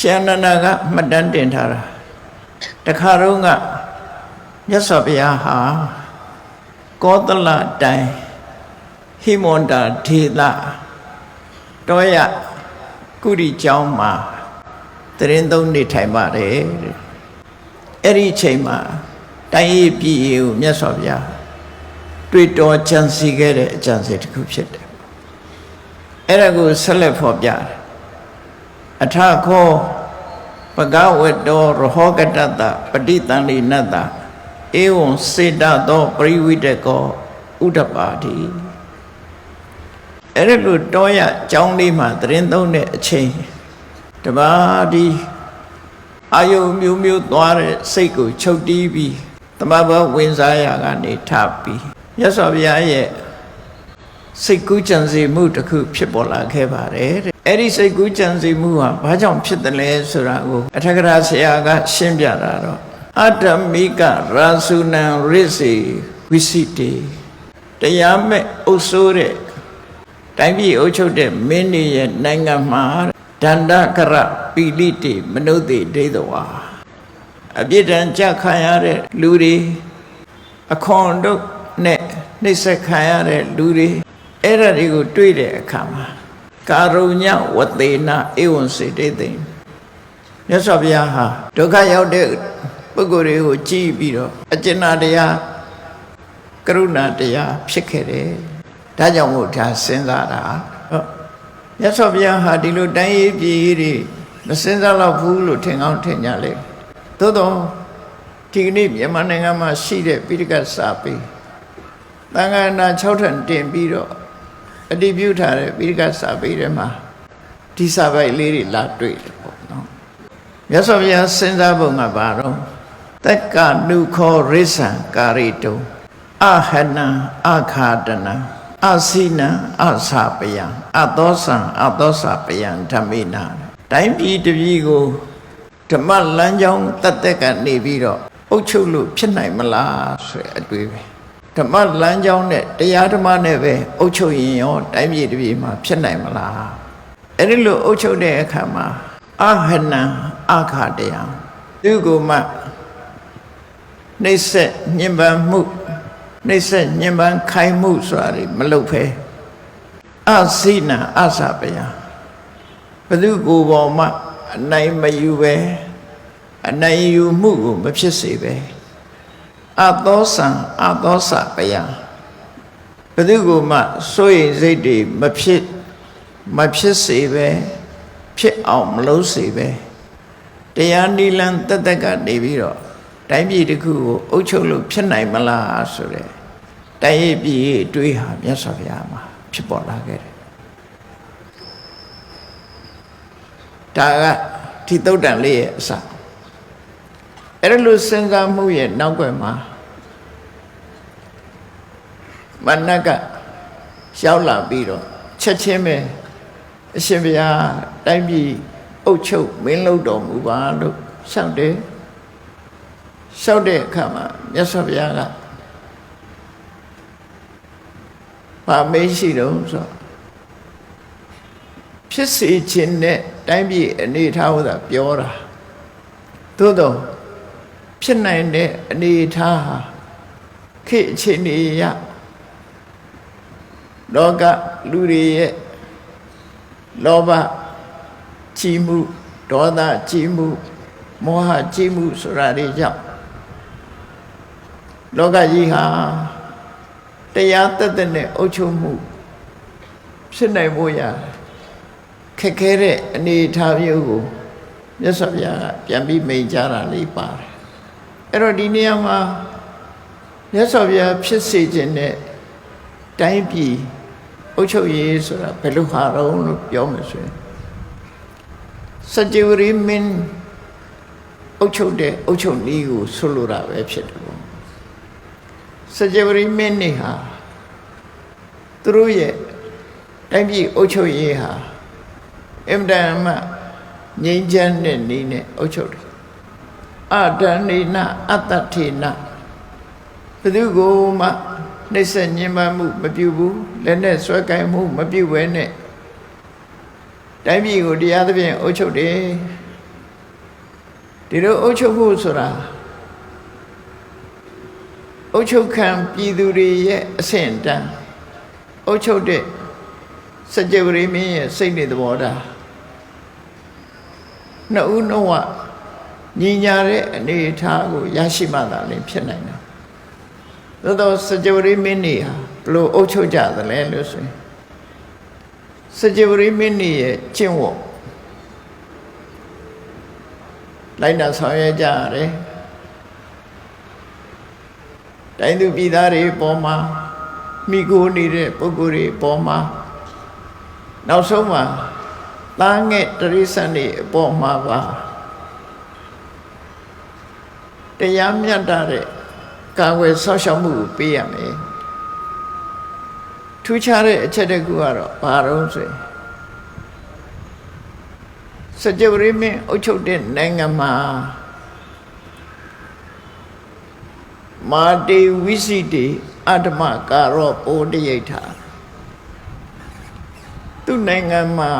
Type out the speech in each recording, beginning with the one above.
Shananaga Madantintara Takarunga Yasabiaha Kotala Dai Himonda Tila Toya Kuri Jauma Trindo Nitaimare Eri Chema Dai Piu Yasabia Twito Chansigere Chansit Kupshit Erago Salefobia Atako Pagawedo Rohogatata Paditani Nada Eon Seda Do Privideko Udapati Erelu Toya Johnny Madrindo Ne Chain Tabadi Ayo Miu Miu Dware Seiko Chodibi Tamaba Winzaya Gani Tapi Yasabia ye Seku Chansi Mutaku Pipola Kebare Eri Seku Chansi Mua Bajam Pitale Surago Atakarasiaga Shimbiararo Atamika Rasuna Risi Visiti Tayame Usure Tabi Ocho de Mini Nangamar Danda Kara Piliti Manudi Dedoa Abidan Jakayare Luri Akondo Ne Nisekayare Luri Era Rigo Tuide Kama Karunya Watena Eon City Yasabiaha Tokayao de Puguri Chi Biro Ajena dea Karuna dea Pikere Tajamuta Senzara Yasabiaha Dilu Dai Biri the Senzala Pulu Tengang Tenyale Todo Tignip Yamanangama Shide Pirika Sapi Tangana Chowton Timbiro A debut Pirika Sapi Rema Tisabai Lady La Tweet Yasavia Senzabunga Baro Taka Nuko Risa Karito Ahana Akadana Asina Asapaya Adosapayan Tamina Time eat the Vigo Tamal Lanjong Tateka Nebiro Ochulu Pinai Mala Tamal Lanjong net the Yatama Neve Ocho in time eat Vima Pinai Mala Erilu Ocho de Kama Ahana Akadea Dugo Ma Nese Nimba Mu Nese Nimban Kai Mu Swari Malope Asina Asapaya Padugo Boma Naima Yuve Anayu Mu Mapisive Adosa Paya Padugo Ma Soy Zedi Mapisive Pit Losive Dayanilan Tataka Deviro Daibi the Ku Ocholo Pinai Mala Sure Daibi Duiha Yasaviyama Pipola get Taga Tito Dali Sa Erelu Senga Muye Naguema Manaka Shaula Biro Chacheme Shivia Daibi Ocho Minlo Domuba Saude Kama Yasaviaga Pamesido so Pisi Chine Daibi Anita Piora Todo Pinane Anita Kitchinia Loga Luri Loba Chimu Doda Chimu Moha Chimu Surari Jap Loga Yiha Tayata Dene Ochomu Sinai Moya Kekere Anita Yogo Yasavia Yambi Majara Lipar Erodiniama Yasavia Pisijene Taipi Ocho Yesura Peluharo Yomasu Sajuri Min Ocho de Ocho Nigu Solura website Sajuri Miniha Through ye Taipi Ocho Yeha Emdama Ninjan Nine Ocho Adanina Atatina Pedugo Ma Listen Yamamu Mabubu Lene Swakai Mu Mabuene Daibi go the other way Ocho de ဒီလိုအုပ်ချုပ်ဖို့ဆိုတာအုပ်ချုပ်ခံပြည်သူတွေရဲ့အဆင့်အတန်းအုပ်ချုပ်တဲ့စကြဝဠာမင်းရဲ့စိတ်နဲ့သဘောထားနှစ်ဦးနှုတ်ကညီညာတဲ့အနေအထားကိုရရှိမှသာလည်းဖြစ်နိုင်တယ်သို့သောစကြဝဠာမင်းတွေဟာဘလို့အုပ်ချုပ်ကြသလဲလို့ဆိုရင်စကြဝဠာမင်းတွေရဲ့ကျင့်ဝတ်လိုက်နာဆောင်ရွက်ကြရတယ်တိုင်းသူပြည်သားတွေပေါ်မှာမိကိုနေတဲ့ပုဂ္ဂိုလ်တွေပေါ်မှာနောက်ဆုံးမှာသားငယ်တရိစ္ဆာန်တွေအပေါ်မှာပါတရားမြတ်တဲ့ကာဝယ်ဆောက်ရှောက်မှုကိုပေးရမယ်ထူးခြားတဲ့အချက်တစ်ခုကတော့ဘာလို့ဆိုရင်စကြဝဠာမင်းအုပ်ချုပ်တဲ့နိုင်ငံမှာမာတေဝိစိတေအတ္တမကာရောပိုတရိဋ္ဌာသူနိုင်ငံမှာ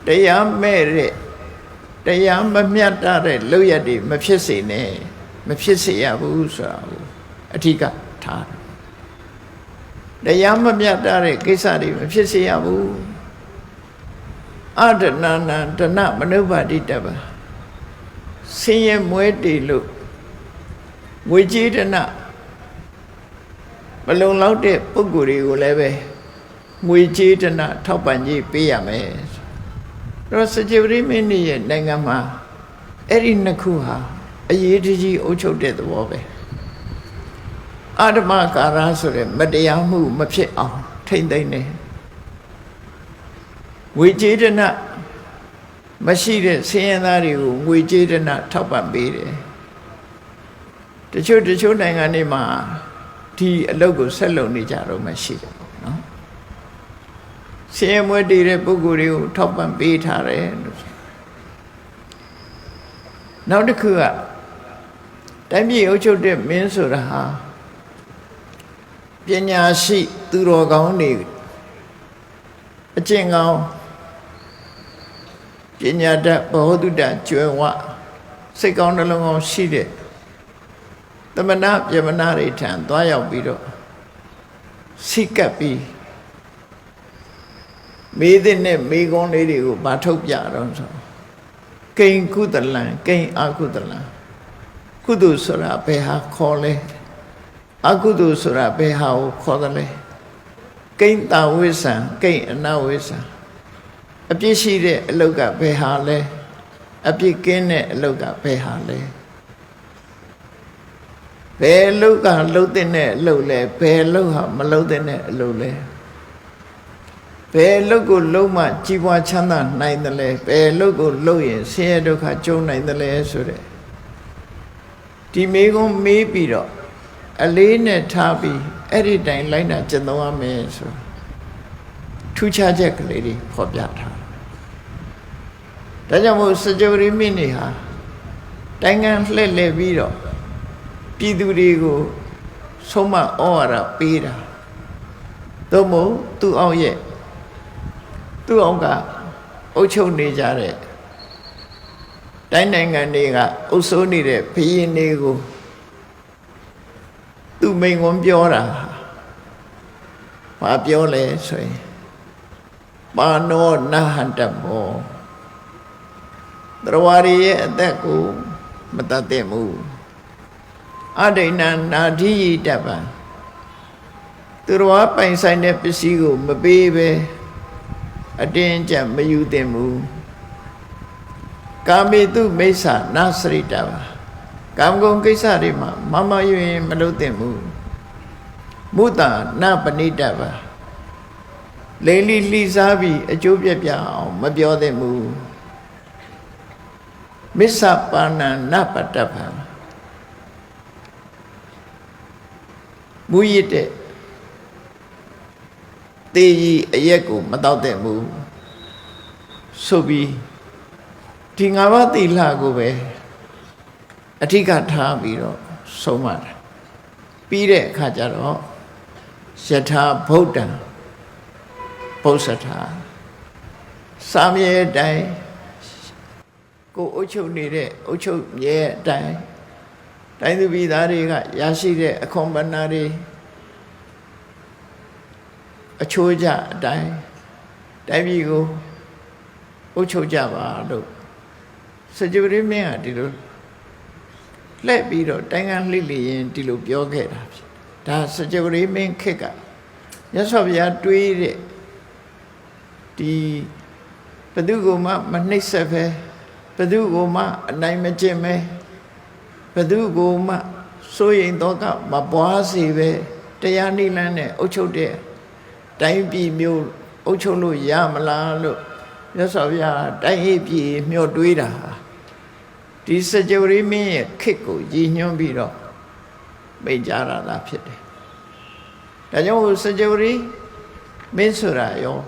တရားမဲ့တဲ့တရားမမြတ်တဲ့လုပ်ရတွေမဖြစ်စေနဲ့မဖြစ်စေရဘူးဆိုတာကိုအဓိကထားတရားမမြတ်တဲ့ကိစ္စတွေမဖြစ်စေရဘူးအတ္တနာနာတဏမနုပါတိတပ္ပဆင်းရဲမွဲတေလို့ငွေကြေးတဏမလုံလောက်တဲ့ပုဂ္ဂိုလ်တွေကိုလည်းပဲငွေကြေးတဏထောက်ပံ့ကြီးပေးရမယ်တော့စကြဝဠာမင်းရဲ့နိုင်ငံမှာအဲ့ဒီနှစ်ခုဟာအရေးတကြီးအုပ်ချုပ်တဲ့သဘောပဲအတ္တမကာရဆိုတဲ့မတရားမှုမဖြစ်အောင်ထိမ့်သိမ့်နေငွေကြေးတဏမရှိတဲ့ဆင်းရဲသားတွေကိုငွေကြေးတဏထောက်ပံ့ပေးတယ်တချို့နိုင်ငံတွေမှာဒီအလုပ်ကိုဆက်လုပ်နေကြတော့မှရှိတယ်ပေါ့နော်ဆင်းရဲမွဲတေတဲ့ပုဂ္ဂိုလ်တွေကိုထောက်ပံ့ပေးထားတယ်လို့နောက်တစ်ခုကတိုင်းပြည်အုပ်ချုပ်တဲ့မင်းဆိုတာဟာပညာရှိသူတော်ကောင်းတွေအကျင့်ကောင်းပညာတတ်ဘောဓုတကျွယ်ဝစိတ်ကောင်းနှလုံးကောင်းရှိတဲ့သမဏပြမနာတွေထံသွားရောက်ပြီးတော့စိတ်ကပ်ပြီးမေးတဲ့နဲ့မေးခွန်းလေးတွေကိုဗာထုတ်ပြတော့ဆိုကိဉ္ကုသလံကိဉ္အကုသလံကုသိုလ်ဆိုတာဘယ်ဟာခေါ်လဲအကုသိုလ်ဆိုတာဘယ်ဟာကိုခေါ်တယ်လဲကိဉ္တဝိသံကိဉ္အနဝိသံအပြစ်ရှိတဲ့အလုတ်ကဘယ်ဟာလဲအပြစ်ကင်းတဲ့အလုတ်ကဘယ်ဟာလဲဘယ်အလုတ်ကလှုပ်တဲ့အလုတ်လဲဘယ်အလုတ်ဟာမလှုပ်တဲ့အလုတ်လဲဘယ်အလုတ်ကိုလှုပ်မှကြီးပွားချမ်းသာနိုင်တယ်လဲဘယ်အလုတ်ကိုလှုပ်ရင်ဆင်းရဲဒုက္ခကျုံနိုင်တယ်လဲဆိုတဲ့ဒီမေးခွန်းမေးပြီးတော့အလေးနဲ့ထားပြီးအဲ့ဒီတိုင်လိုက်တာကျင့်သုံးရမယ်ဆိုထူးခြားချက်ကလေးတွေဖော်ပြထားဒါကြောင့်မို့စကြဝဠာမင်းတွေဟာတိုင်းငံလှည့်လည်ပြီးတော့ပြည်သူတွေကိုဆုံးမဩဝါဒပေးတာသို့မဟုတ်သူ့အောင်ကအုပ်ချုပ်နေကြတဲ့တိုင်းနိုင်ငံတွေကအုပ်စိုးနေတဲ့ဘုရင်တွေကိုသူမိန်ခွန်းပြောတာဘာပြောလဲဆိုရင်ပါနောနဟန္တမောတရားရရဲ့အသက်ကိုမတတ်တဲ့မှုအဒိဏနာဓိယိတပံသူတော်ပိုင်ဆိုင်တဲ့ပစ္စည်းကိုမပေးပဲအတင်းကြပ်မယူသင့်ဘူးကာမေတုမိစ္ဆာနာစရိတပံကာမဂုဏ်ကိစ္စတွေမှာမယွင်မလုပ်သင့်ဘူးမုတ္တနာပဏိတပံလိမ့်လိလှီးစားပြီးအကျိုးပြပြအောင်မပြောသင့်ဘူးမစ္ဆပါဏံနပတ္တပံမူရတဲ့တေကြီးအရက်ကိုမတောက်တဲ့ဘူးဆိုပြီးဒီငါးပါးသီလကိုပဲအဓိကထားပြီးတော့ဆုံးမတာပြီးတဲ့အခါကျတော့ယထာဗုဒ္ဓံဘုဇ္ဇထာစာမြေတိုင်း ကိုအုပ်ချုပ်နေတဲ့အုပ်ချုပ်မြဲအတိုင်းတိုင်းသူပြည်သားတွေကရရှိတဲ့အခွန်ပဏ္ဏတွေအချိုးကြအတိုင်းတိုင်းပြည်ကိုအုပ်ချုပ်ကြပါလို့စကြဝဠာမင်းကဒီလိုလှည့်ပြီးတော့တိုင်းကလှိလိရင်ဒီလိုပြောခဲ့တာဖြစ်ဒါစကြဝဠာမင်းခေတ်ကမြတ်စွာဘုရားတွေးတဲ့ဒီဘယ်သူကိုမှမနှိပ်စက်ပဲဘယ်သူကိုမှအနိုင်မကျင့်ပဲဘယ်သူကိုမှစိုးရိမ်တော့ကမပွားစေပဲတရားနိလန်းနဲ့အုပ်ချုပ်တဲ့တိုင်းပြည်မျိုးအုပ်ချုပ်လို့ရမလားလို့မြတ်စွာဘုရားတိုင်းပြည်မျှော်တွေးတာဒီစကြဝဠာမင်းရဲ့ခေတ်ကိုရည်ညွှန်းပြီးတော့မိန့်ကြားတာဖြစ်တယ်။ဒါကြောင့်စကြဝဠာမင်းဆိုတာရော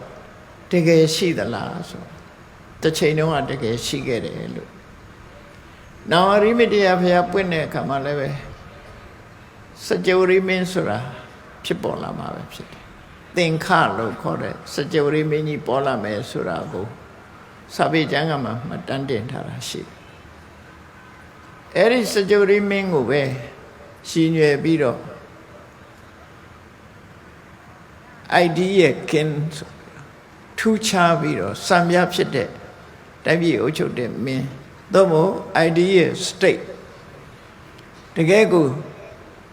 တကယ်ရှိသလားဆိုတစ်ချိန်တုန်းကတကယ်ရှိခဲ့တယ်လို့နောင်အရိမတရားဘုရားပွင့်တဲ့အခါမှာလည်းပဲစကြဝဠာမင်းဆိုတာဖြစ်ပေါ်လာမှာပဲဖြစ်တယ်သင်္ခလို့ခေါ်တဲ့စကြဝဠာမင်းကြီးပေါ်လာမယ်ဆိုတာကိုစာပေကျမ်းကမှမှတ်တမ်းတင်ထားတာရှိတယ်အဲ့ဒီစကြဝဠာမင်းကိုပဲရှင်းရွယ်ပြီးတော့ idea kin ထူးခြားပြီးတော့စံပြဖြစ်တဲ့တိုင်းပြည်အုပ်ချုပ်တဲ့မင်းသို့မဟုတ် idea state တကယ်ကို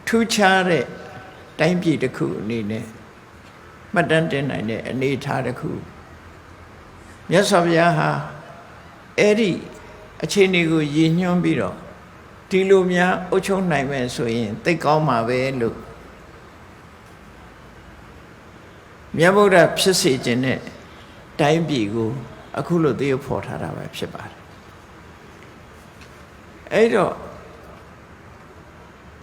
ထူးခြားတဲ့တိုင်းပြည်တစ်ခုအနေနဲ့မှတ်တမ်းတင်နိုင်တဲ့အနေအထားတစ်ခုမြတ်စွာဘုရားဟာအဲ့ဒီအခြေအနေကိုရည်ညွှန်းပြီးတော့ဒီလိုများအုပ်ချုပ်နိုင်မယ်ဆိုရင်သိကောင်းမှာပဲလို့မြတ်ဗုဒ္ဓဖြစ်စေခြင်းနဲ့တိုင်းပြည်ကိုအခုလိုသရုပ်ဖော်ထားတာပဲဖြစ်ပါတယ်အဲ့တော့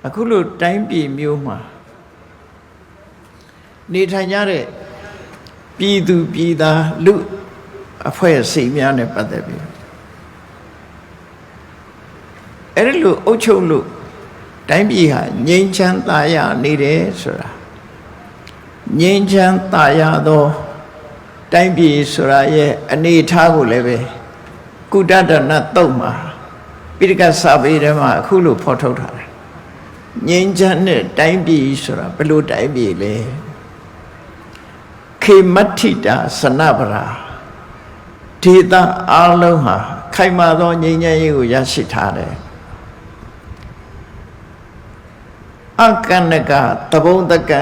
အခုလိုတိုင်းပြည်မျိုးမှာနေထိုင်ကြတဲ့ပြည်သူပြည်သားလူအဖွဲ့အစည်းများနဲ့ပတ်သက်ပြီးအဲ့ဒီလိုအုပ်ချုပ်လို့တိုင်းပြည်ဟာငြိမ်းချမ်းသာယာနေတယ်ဆိုတာငြိမ်းချမ်းသာယာသောတိုင်းပြည်ဆိုတာရဲ့အနေအထားကိုလည်းပဲကုတ္တဒနာတုတ်မှာပိဋကစာပေထဲမှာအခုလိုဖော်ထုတ်ထားတယ်ငြိမ်းချမ်းတဲ့တိုင်းပြည်ဆိုတာဘယ်လိုတိုင်းပြည်လဲခေမတ္ထိတာစနဗရာဒေသအလုံးဟာခိုင်မာသောငြိမ်းချမ်းရေးကိုရရှိထားတယ်အကန္နကတဘုံတကံ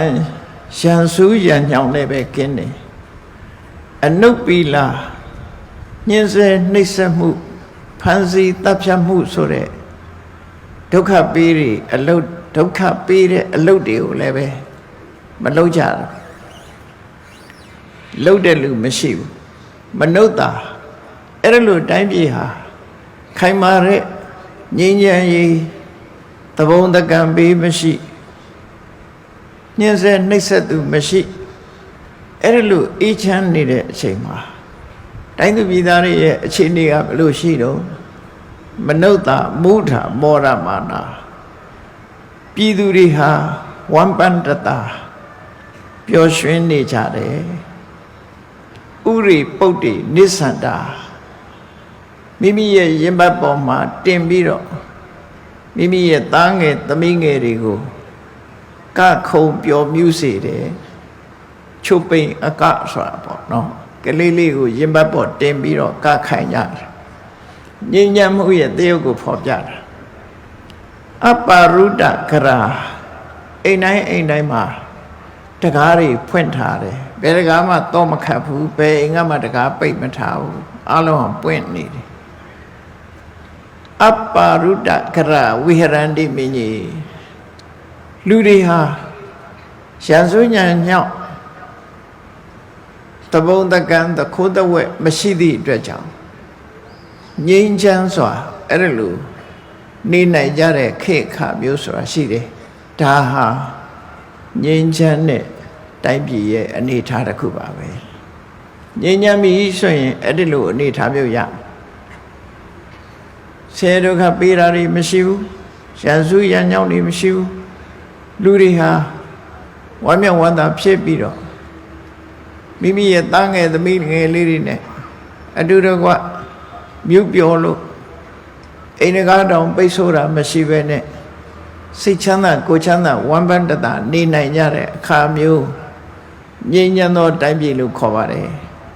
ရန်စူးရန်ညောင်နဲ့ပဲကင်းတယ်အနုပ္ပိလာညှင်းဆဲနှိပ်စက်မှုဖန်ဆီးတပ်ဖြတ်မှုဆိုတဲ့ဒုက္ခပေးတွေအလုတ်ဒုက္ခပေးတဲ့အလုတ်တွေကိုလည်းပဲမလုပ်ကြဘူးလုပ်တဲ့လူမရှိဘူးမနှုတ်တာအဲ့လိုတိုင်းပြည်ဟာခိုင်မာတဲ့ငြိမ်းချမ်းရေးသဘုံတကံပေးမရှိညှင်းဆဲနှိပ်စက်သူမရှိအဲ့လိုအေးချမ်းနေတဲ့အချိန်မှာတိုင်းသူပြည်သားတွေရဲ့အခြေအနေကဘယ်လိုရှိတော့မနှုတ်တာမုထာမောရမာနာပြည်သူတွေဟာဝမ်ပန္တတာပျော်ရွှင်နေကြတယ်ဥရိပုတ်တိနိစ္စန္တာမိမိရဲ့ရင်ဘတ်ပေါ်မှာတင်ပြီးတော့မိမိရဲ့သားငယ်သမီးငယ်တွေကိုကခုံပျော်မြူးစေတယ်ချုပ်ပိန်အကဆိုတာပေါ့နော်ကလေးလေးကိုရင်ဘတ်ပေါ်တင်ပြီးတော့ကခိုင်ကြတယ်ငြိမ်းချမ်းမှုရဲ့တရုပ်ကိုဖော်ပြတာအပရုဒ္ဒကရာအိမ်တိုင်းမှာတကားတွေဖွင့်ထားတယ်ဘယ်တကားမှတော့မခတ်ဘူးဘယ်အိမ်ကမှတကားပိတ်မထားဘူးအလုံးပွင့်နေတယ်အပရုဒ္ဒကရာဝိဟရန္တိမင်းကြီးလူတွေဟာရန်စွညာညောက်တဘုံတကံတခိုးတဝက်မရှိသည့်အတွက်ကြောင့်ငြိမ်းချမ်းစွာအဲ့လိုနေနိုင်ကြတဲ့ခေတ်ခါမျိုးဆိုတာရှိတယ်ဒါဟာငြိမ်းချမ်းတဲ့တိုင်းပြည်ရဲ့အနေအထားတစ်ခုပါပဲငြိမ်းချမ်းပြီဆိုရင်အဲ့လိုအနေအထားမျိုးရဆဲဒုက္ခပေးတာတွေမရှိဘူးရန်စုရန်ညောင်းတွေမရှိဘူးလူတွေဟာဝမ်းမြောက်ဝမ်းသာဖြစ်ပြီးတော့မိမိရဲ့သားငယ်သမီးငယ်လေးတွေနဲ့အတူတကွမြုပ်ပျော်လို့ အိန္ဒကားတောင်ပိတ်ဆို့တာမရှိဘဲနဲ့စိတ်ချမ်းသာကိုယ်ချမ်းသာဝမ်းပန်းတသာနေနိုင်ကြတဲ့အခါမျိုးငြိမ်းချမ်းသောတိုင်းပြည်လို့ခေါ်ပါတယ်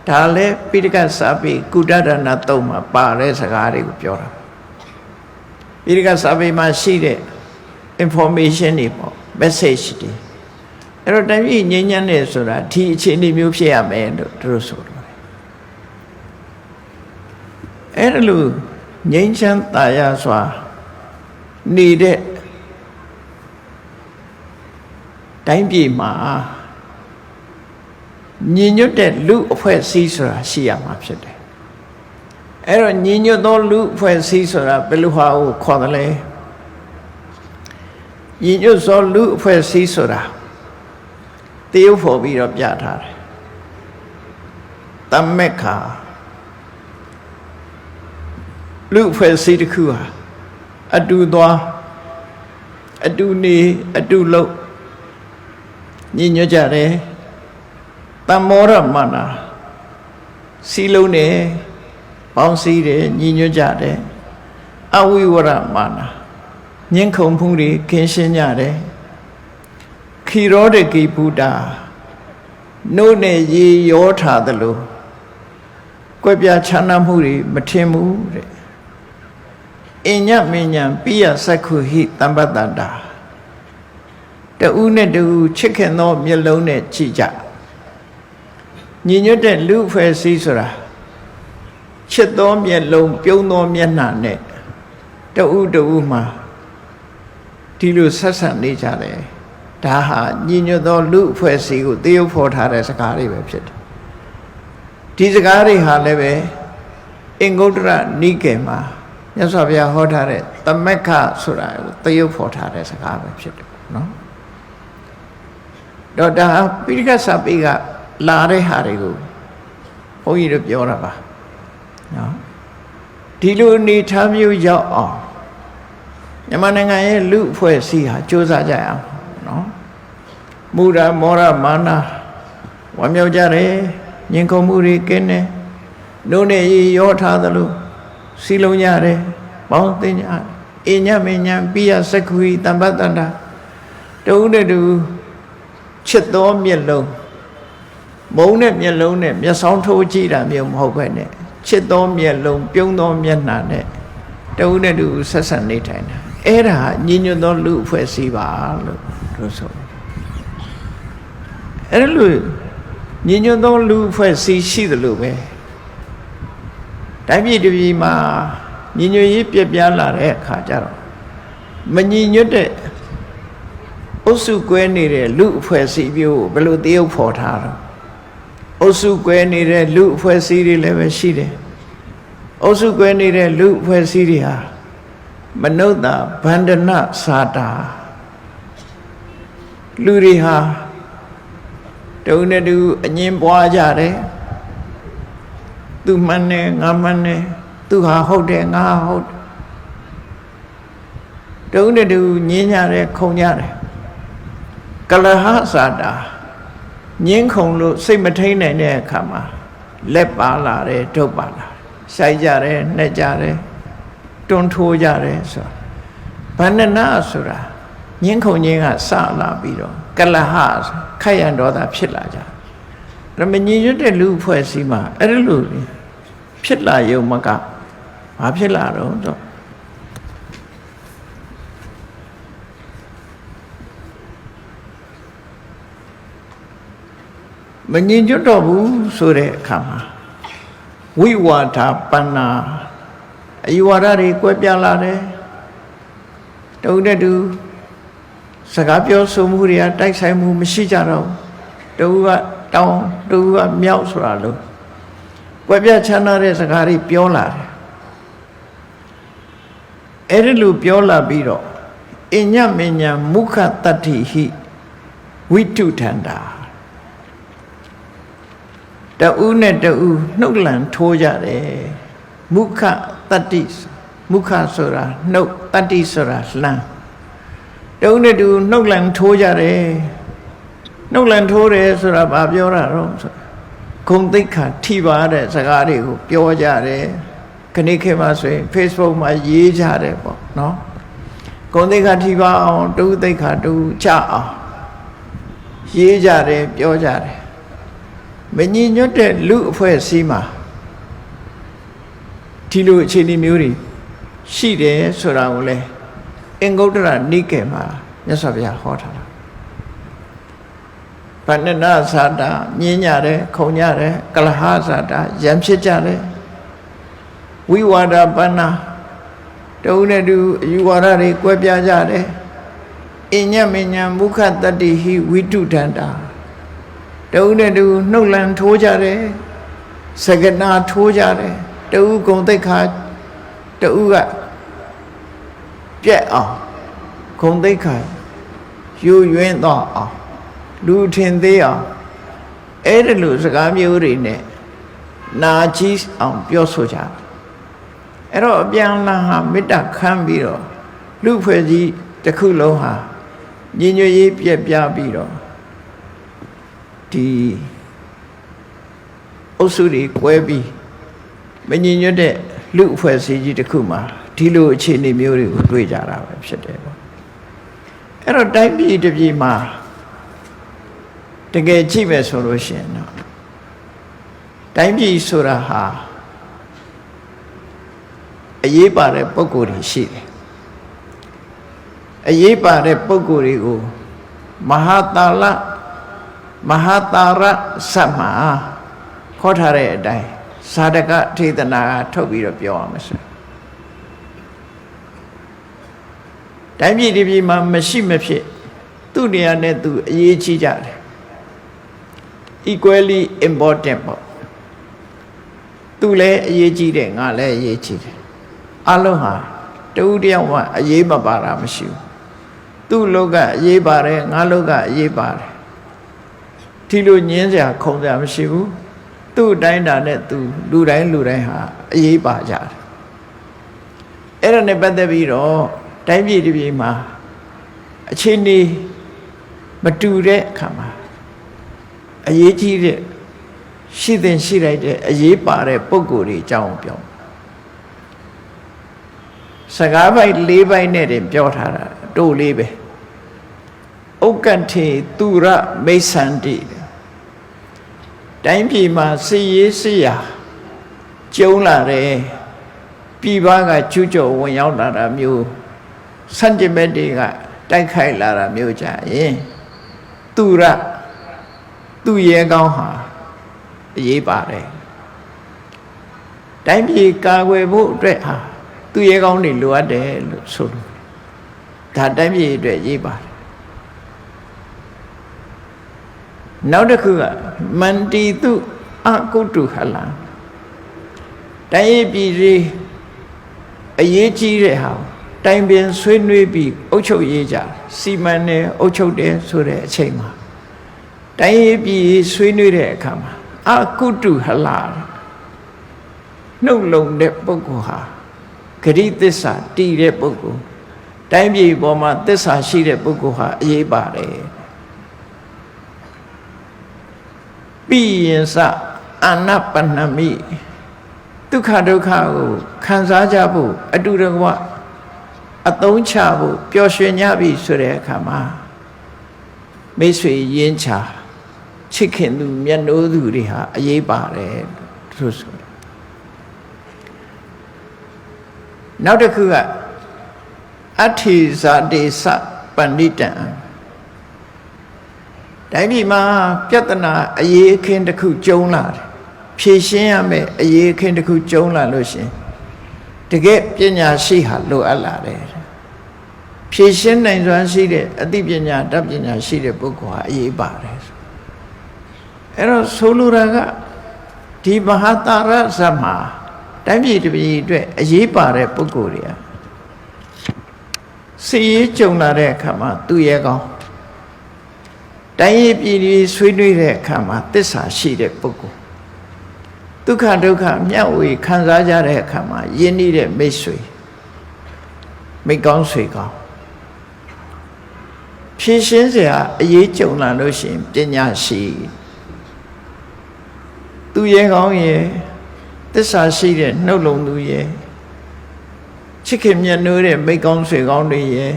ဒါလည်းပိဋကစာပေကုတ္တရဏတုံမှာပါတဲ့စကားတွေကိုပြောတာပိဋကစာပေမှာရှိတဲ့ information တွေပေါ့ message တွေအဲ့တော့တိုင်းပြည်ငြိမ်းချမ်းတယ်ဆိုတာဒီအခြေအနေမျိုးဖြစ်ရမယ်လို့သူတို့ဆိုတယ်အဲ့ဒါလို့ငြိမ်းချမ်းသာယာစွာနေတဲ့တိုင်းပြည်မှာညီညွတ်တဲ့လူအဖွဲ့အစည်းဆိုတာရှိရမှာဖြစ်တယ်အဲ့တော့ညီညွတ်သောလူအဖွဲ့အစည်းဆိုတာဘယ်လိုဟာကိုခေါ်တယ်လဲညီညွတ်သောလူအဖွဲ့အစည်းဆိုတာတရုပ်ဖော်ပြီးတော့ပြထားတယ်သမက္ခာလူအဖွဲ့အစည်းတစ်ခုဟာအတူသွားအတူနေအတူလုပ်ညီညွတ်ကြတယ်တမောရမနာစီလုံးနေပေါင်းစည်းတယ်ညီညွတ်ကြတယ်အဝိဝရမနာညှင်းခုန်မှုတွေခင်းရှင်းကြတယ်ခိရောဒကိဗုဒ္ဓနှုတ်နဲ့ရေရောထားသလိုကွက်ပြားချမ်းသာမှုတွေမထင်ဘူးတဲ့အညမဉ္ဇံပိယစက္ခုဟိတမ္ပတ္တတာတူနဲ့တူချစ်ခင်သောမျက်လုံးနဲ့ကြည့်ကြညီညွတ်တဲ့လူဖွဲ့စည်းဆိုတာချစ်သောမျက်လုံးပြုံးသောမျက်နှာနဲ့တူမှာဒီလိုဆက်ဆံနေကြတယ်ဒါဟာညီညွတ်သောလူအဖွဲ့အစည်းကိုသရုပ်ဖော်ထားတဲ့စကားတွေပဲဖြစ်တယ်ဒီစကားတွေဟာလည်းပဲအင်္ဂုတ္တရနိကေမှာမြတ်စွာဘုရားဟောထားတဲ့သမက္ခဆိုတာကိုသရုပ်ဖော်ထားတဲ့စကားပဲဖြစ်တယ်နော်တော့ဒါပိဋကစာပေကလာတဲ့ဟာတွေကိုဘုန်းကြီးတို့ပြောတာပါနော်ဒီလိုအနေထားမျိုးရောက်အောင်မြန်မာနိုင်ငံရဲ့လူအဖွဲ့အစည်းဟာစ조사ကြရအောင်နော်မူရာမောရမာနာဝမ်းမြောက်ကြတယ်ညင်ခုန်မှုတွေကင်းတယ်နှုတ်နဲ့ရောထားသလိုစီလုံးကြတယ်ပေါင်းသိကြအညမဉ္ဇံပိယစက္ခုဟိတမ္ပတ္တတာတူနဲ့တူချစ်သောမျက်လုံးမုန်းတဲ့မျက်လုံးနဲ့မျက်စောင်းထိုးကြည့်တာမျိုးမဟုတ်ပဲနဲ့ချစ်သောမျက်လုံးပြုံးသောမျက်နှာနဲ့တူနဲ့တူဆက်ဆက်နေထိုင်တာအဲ့ဒါညီညွတ်သောလူအဖွဲ့အစည်းပါလို့တို့ဆိုအဲ့ဒါလို့ညီညွတ်သောလူအဖွဲ့အစည်းရှိသလိုပဲတိုင်းပြည်တစ်ပြည်မှာညီညွတ်ရေးပြပြလာတဲ့အခါကျတော့မညီညွတ်တဲ့အုပ်စုကွဲနေတဲ့လူအဖွဲ့အစည်းမျိုးဘယ်လိုတရုပ်ဖော်ထားတော့အုပ်စုကွဲနေတဲ့လူအဖွဲ့အစည်းတွေလည်းပဲရှိတယ်အုပ်စုကွဲနေတဲ့လူအဖွဲ့အစည်းတွေဟာမနုဿဗန္ဒနာစာတာလူတွေဟာတုံနဲ့တူအငင်းပွားကြတယ်သူမှန်တယ်ငါမှန်တယ်သူဟာဟုတ်တယ်ငါဟုတ်တယ်တုံနဲ့တူညင်းကြတယ်ခုံကြတယ်ကလဟစာတာညင်းခုံလို့စိတ်မထိန်နိုင်တဲ့အခါမှာလက်ပါလာတယ်ဒုတ်ပါလာရှိုက်ကြတယ်နှက်ကြတယ်တွန်းထိုးကြတယ်ဆိုဗန္ဒနာဆိုတာညင်းခုံချင်းကစလာပြီးတော့ကလဟခိုက်ရန်ဒေါသဖြစ်လာကြရမညီညွတ်တဲ့လူအဖွဲ့အစည်းမှာအဲ့လိုဖြစ်လာရုံမကဘာဖြစ်လာတော့မငြိမ်ကြတော့ဘူးဆိုတဲ့အခါမှာဝိဝါဒပဏ္ဏအယူဝါဒတွေကွဲပြားလာတယ်တုံတဲ့တူစကားပြောဆိုမှုတွေကတိုက်ဆိုင်မှုမရှိကြတော့တူကတောင်းတူကမြောက်ဆိုတာလို့ကွဲပြားချမ်းသာတဲ့စကားတွေပြောလာတယ်အဲ့ဒီလိုပြောလာပြီးတော့အညမဉ္ဇံမုခတတ္တိဟိဝိတုထန္တာတူနဲ့တူနှုတ်လန်ထိုးကြတယ်မုခတတ္တိမုခဆိုတာနှုတ်တတ္တိဆိုတာလှမ်းတူနဲ့တူနှုတ်လန်ထိုးကြတယ်နှုတ်လန်ထိုးတယ်ဆိုတာဘာပြောတာတော့ဂုံသိက္ခာထိပါတဲ့စကားတွေကိုပြောကြတယ် ခဏခေတ်မှာဆိုရင် Facebook မှာရေးကြတယ်ပေါ့နော်ဂုဏ်သိက္ခာထိပါအောင်တူသိက္ခာတူချအောင်ရေးကြတယ်ပြောကြတယ်မညီညွတ်တဲ့လူအဖွဲ့အစည်းမှာဒီလိုအခြေအနေမျိုးတွေရှိတယ်ဆိုတာကိုလေအင်္ဂုတ္တရနိကေမှာမြတ်စွာဘုရားဟောထားတာဗန္နနာဇာတာညင်းကြတယ်ခုံကြတယ်ကလဟဇာတာရံဖြစ်ကြတယ်ဝိဝါဒပဏ္ဏတုံးနဲ့တူအယူဝါဒတွေကွဲပြားကြတယ်အညမညံမုခတတ္တိဟိဝိတုဒန္တာတုံးနဲ့တူနှုတ်လန်ထိုးကြတယ်စကနာထိုးကြတယ်တူဂုံသိက္ခာတူကပြက်အောင်ဂုံသိက္ခာယူရင်းတော့အောင်လူထင်သေးအောင်အဲ့ဒီလိုစကားမျိုးတွေနဲ့နာကြီးအောင်ပြောဆိုကြအဲ့တော့အပြန်လာဟာမေတ္တာခံပြီးတော့လူဖွဲ့ကြီးတစ်ခုလုံးဟာညီညွတ်ရေးပြက်ပြားပြီးတော့ဒီအုပ်စုတွေကွဲပြီးမညီညွတ်တဲ့လူအဖွဲ့အစည်းကြီးတစ်ခုမှာဒီလိုအခြေအနေမျိုးတွေကိုတွေ့ကြတာပဲဖြစ်တယ်ပေါ့အဲ့တော့တိုင်းပြည်တစ်ပြည်မှာတကယ်ကြည့်မယ်ဆိုလို့ရှိရင်တော့တိုင်းပြည်ဆိုတာဟာအရေးပါတဲ့ပုံကိုယ်တွေရှိတယ်အရေးပါတဲ့ပုံကိုယ်တွေကိုမဟာတာရစမ္မာခေါ်ထားတဲ့အတိုင်းဇာတကထေသနာကထုတ်ပြီးတော့ပြောရမယ်ဆိုတိုင်းပြည်ဒီပြည်မှာမရှိမဖြစ်သူ့နေရာနဲ့သူအရေးကြီးကြတယ်equally important ပေါ့သူလည်းအရေးကြီးတယ်ငါလည်းအရေးကြီးတယ်အလုံးဟာတူတယောက်မှအရေးမပါတာမရှိဘူးသူ့လောကအရေးပါတယ်ငါလောကအရေးပါတယ်ဒီလိုညင်းစရာခုံစရာမရှိဘူးသူ့တိုင်းတာနဲ့သူလူတိုင်းဟာအရေးပါကြတယ်အဲ့ဒါနဲ့ပတ်သက်ပြီးတော့တိုင်းပြည်တစ်ပြည်မှာအခြေအနေမတူတဲ့အခါမှာအရေးကြီးတဲ့ရှိတဲ့ရှိလိုက်တဲ့အရေးပါတဲ့ပုံကိုယ်တွေအကြောင်းပြောစကားပိုက်၄ပိုက်နဲ့တင်ပြောထားတာတို့လေးပဲဥက္ကထေသူရမိစ္ဆန္တိတိုင်းပြည်မှာစီရေးစီရာကျုံလာတယ်ပြည်ပကကျူးကျော်ဝင်ရောက်လာတာမျိုးစัจ jame တွေကတိုက်ခိုက်လာတာမျိုးကြရင်သူရသူ့ရဲကောင်းဟာအရေးပါတယ်တိုင်းပြည်ကာကွယ်ဖို့အတွက်ဟာသူ့ရဲကောင်းတွေလိုအပ်တယ်လို့ဆိုလို့ဒါတိုင်းပြည်အတွက်ရေးပါတယ်နောက်တစ်ခုကမန္တိတုအကုတ္တုဟလံတိုင်းပြည်ကြီးအရေးကြီးတဲ့ဟာတိုင်ပင်ဆွေးနွေးပြီးအုပ်ချုပ်ရေးကြစီမံတယ်အုပ်ချုပ်တယ်ဆိုတဲ့အချိန်မှာတိုင်းပြည်ဆွေးနွေးတဲ့အခါမှာအကုတ္တုဟလနှုတ်လုံတဲ့ပုဂ္ဂိုလ်ဟာဂရိသစ္စာတည်တဲ့ပုဂ္ဂိုလ်တိုင်းပြည်ပေါ်မှာသစ္စာရှိတဲ့ပုဂ္ဂိုလ်ဟာအရေးပါတယ်ပိယင်္စအနပ္ပနမိဒုက္ခဒုက္ခကိုခံစားကြဖို့အတူတကွအသုံးချဖို့ပျော်ရွှင်ကြပြီဆိုတဲ့အခါမှာမိတ်ဆွေရင်းချချစ်ခင်သူမျက်နှိုးသူတွေဟာအရေးပါတယ်လို့ဆိုနောက်တစ်ခုကအဋ္ဌိဇာတိစပဏိတံတိုင်းပြည်မှာပြဿနာအရေးအခင်းတစ်ခုကြုံလာတယ်ဖြေရှင်းရမယ်အရေးအခင်းတစ်ခုကြုံလာလို့ရှင်တကယ်ပညာရှိဟာလိုအပ်လာတယ်ဖြေရှင်းနိုင်စွမ်းရှိတဲ့အသိပညာတတ်ပညာရှိတဲ့ပုဂ္ဂိုလ်ဟာအရေးပါတယ်အဲ့တော့ဆိုလိုတာကဒီမဟာတာရဇမ္မာတိုင်းပြည်တစ်ပြည်အတွက်အရေးပါတဲ့ပုဂ္ဂိုလ်တွေကစီရေးကြုံလာတဲ့အခါမှာသူရဲ့ကောင်းတိုင်းပြည်ပြည်ဆွေးနွေးတဲ့အခါမှာသစ္စာရှိတဲ့ပုဂ္ဂိုလ်ဒုက္ခဒုက္ခမျှဝေခံစားကြတဲ့အခါမှာယဉ်နေတဲ့မိတ်ဆွေမိကောင်းဆွေကောင်းဖြည့်ရှင်းစရာအရေးကြုံလာလို့ရှိရင်ပညာရှိသူရဲကောင်းရဲ့သ သစ္စာရှိတဲ့နှုတ်လုံသူရဲ့ချစ်ခင်မြတ်နိုးတဲ့မိတ်ကောင်းဆွေကောင်းတွေရဲ့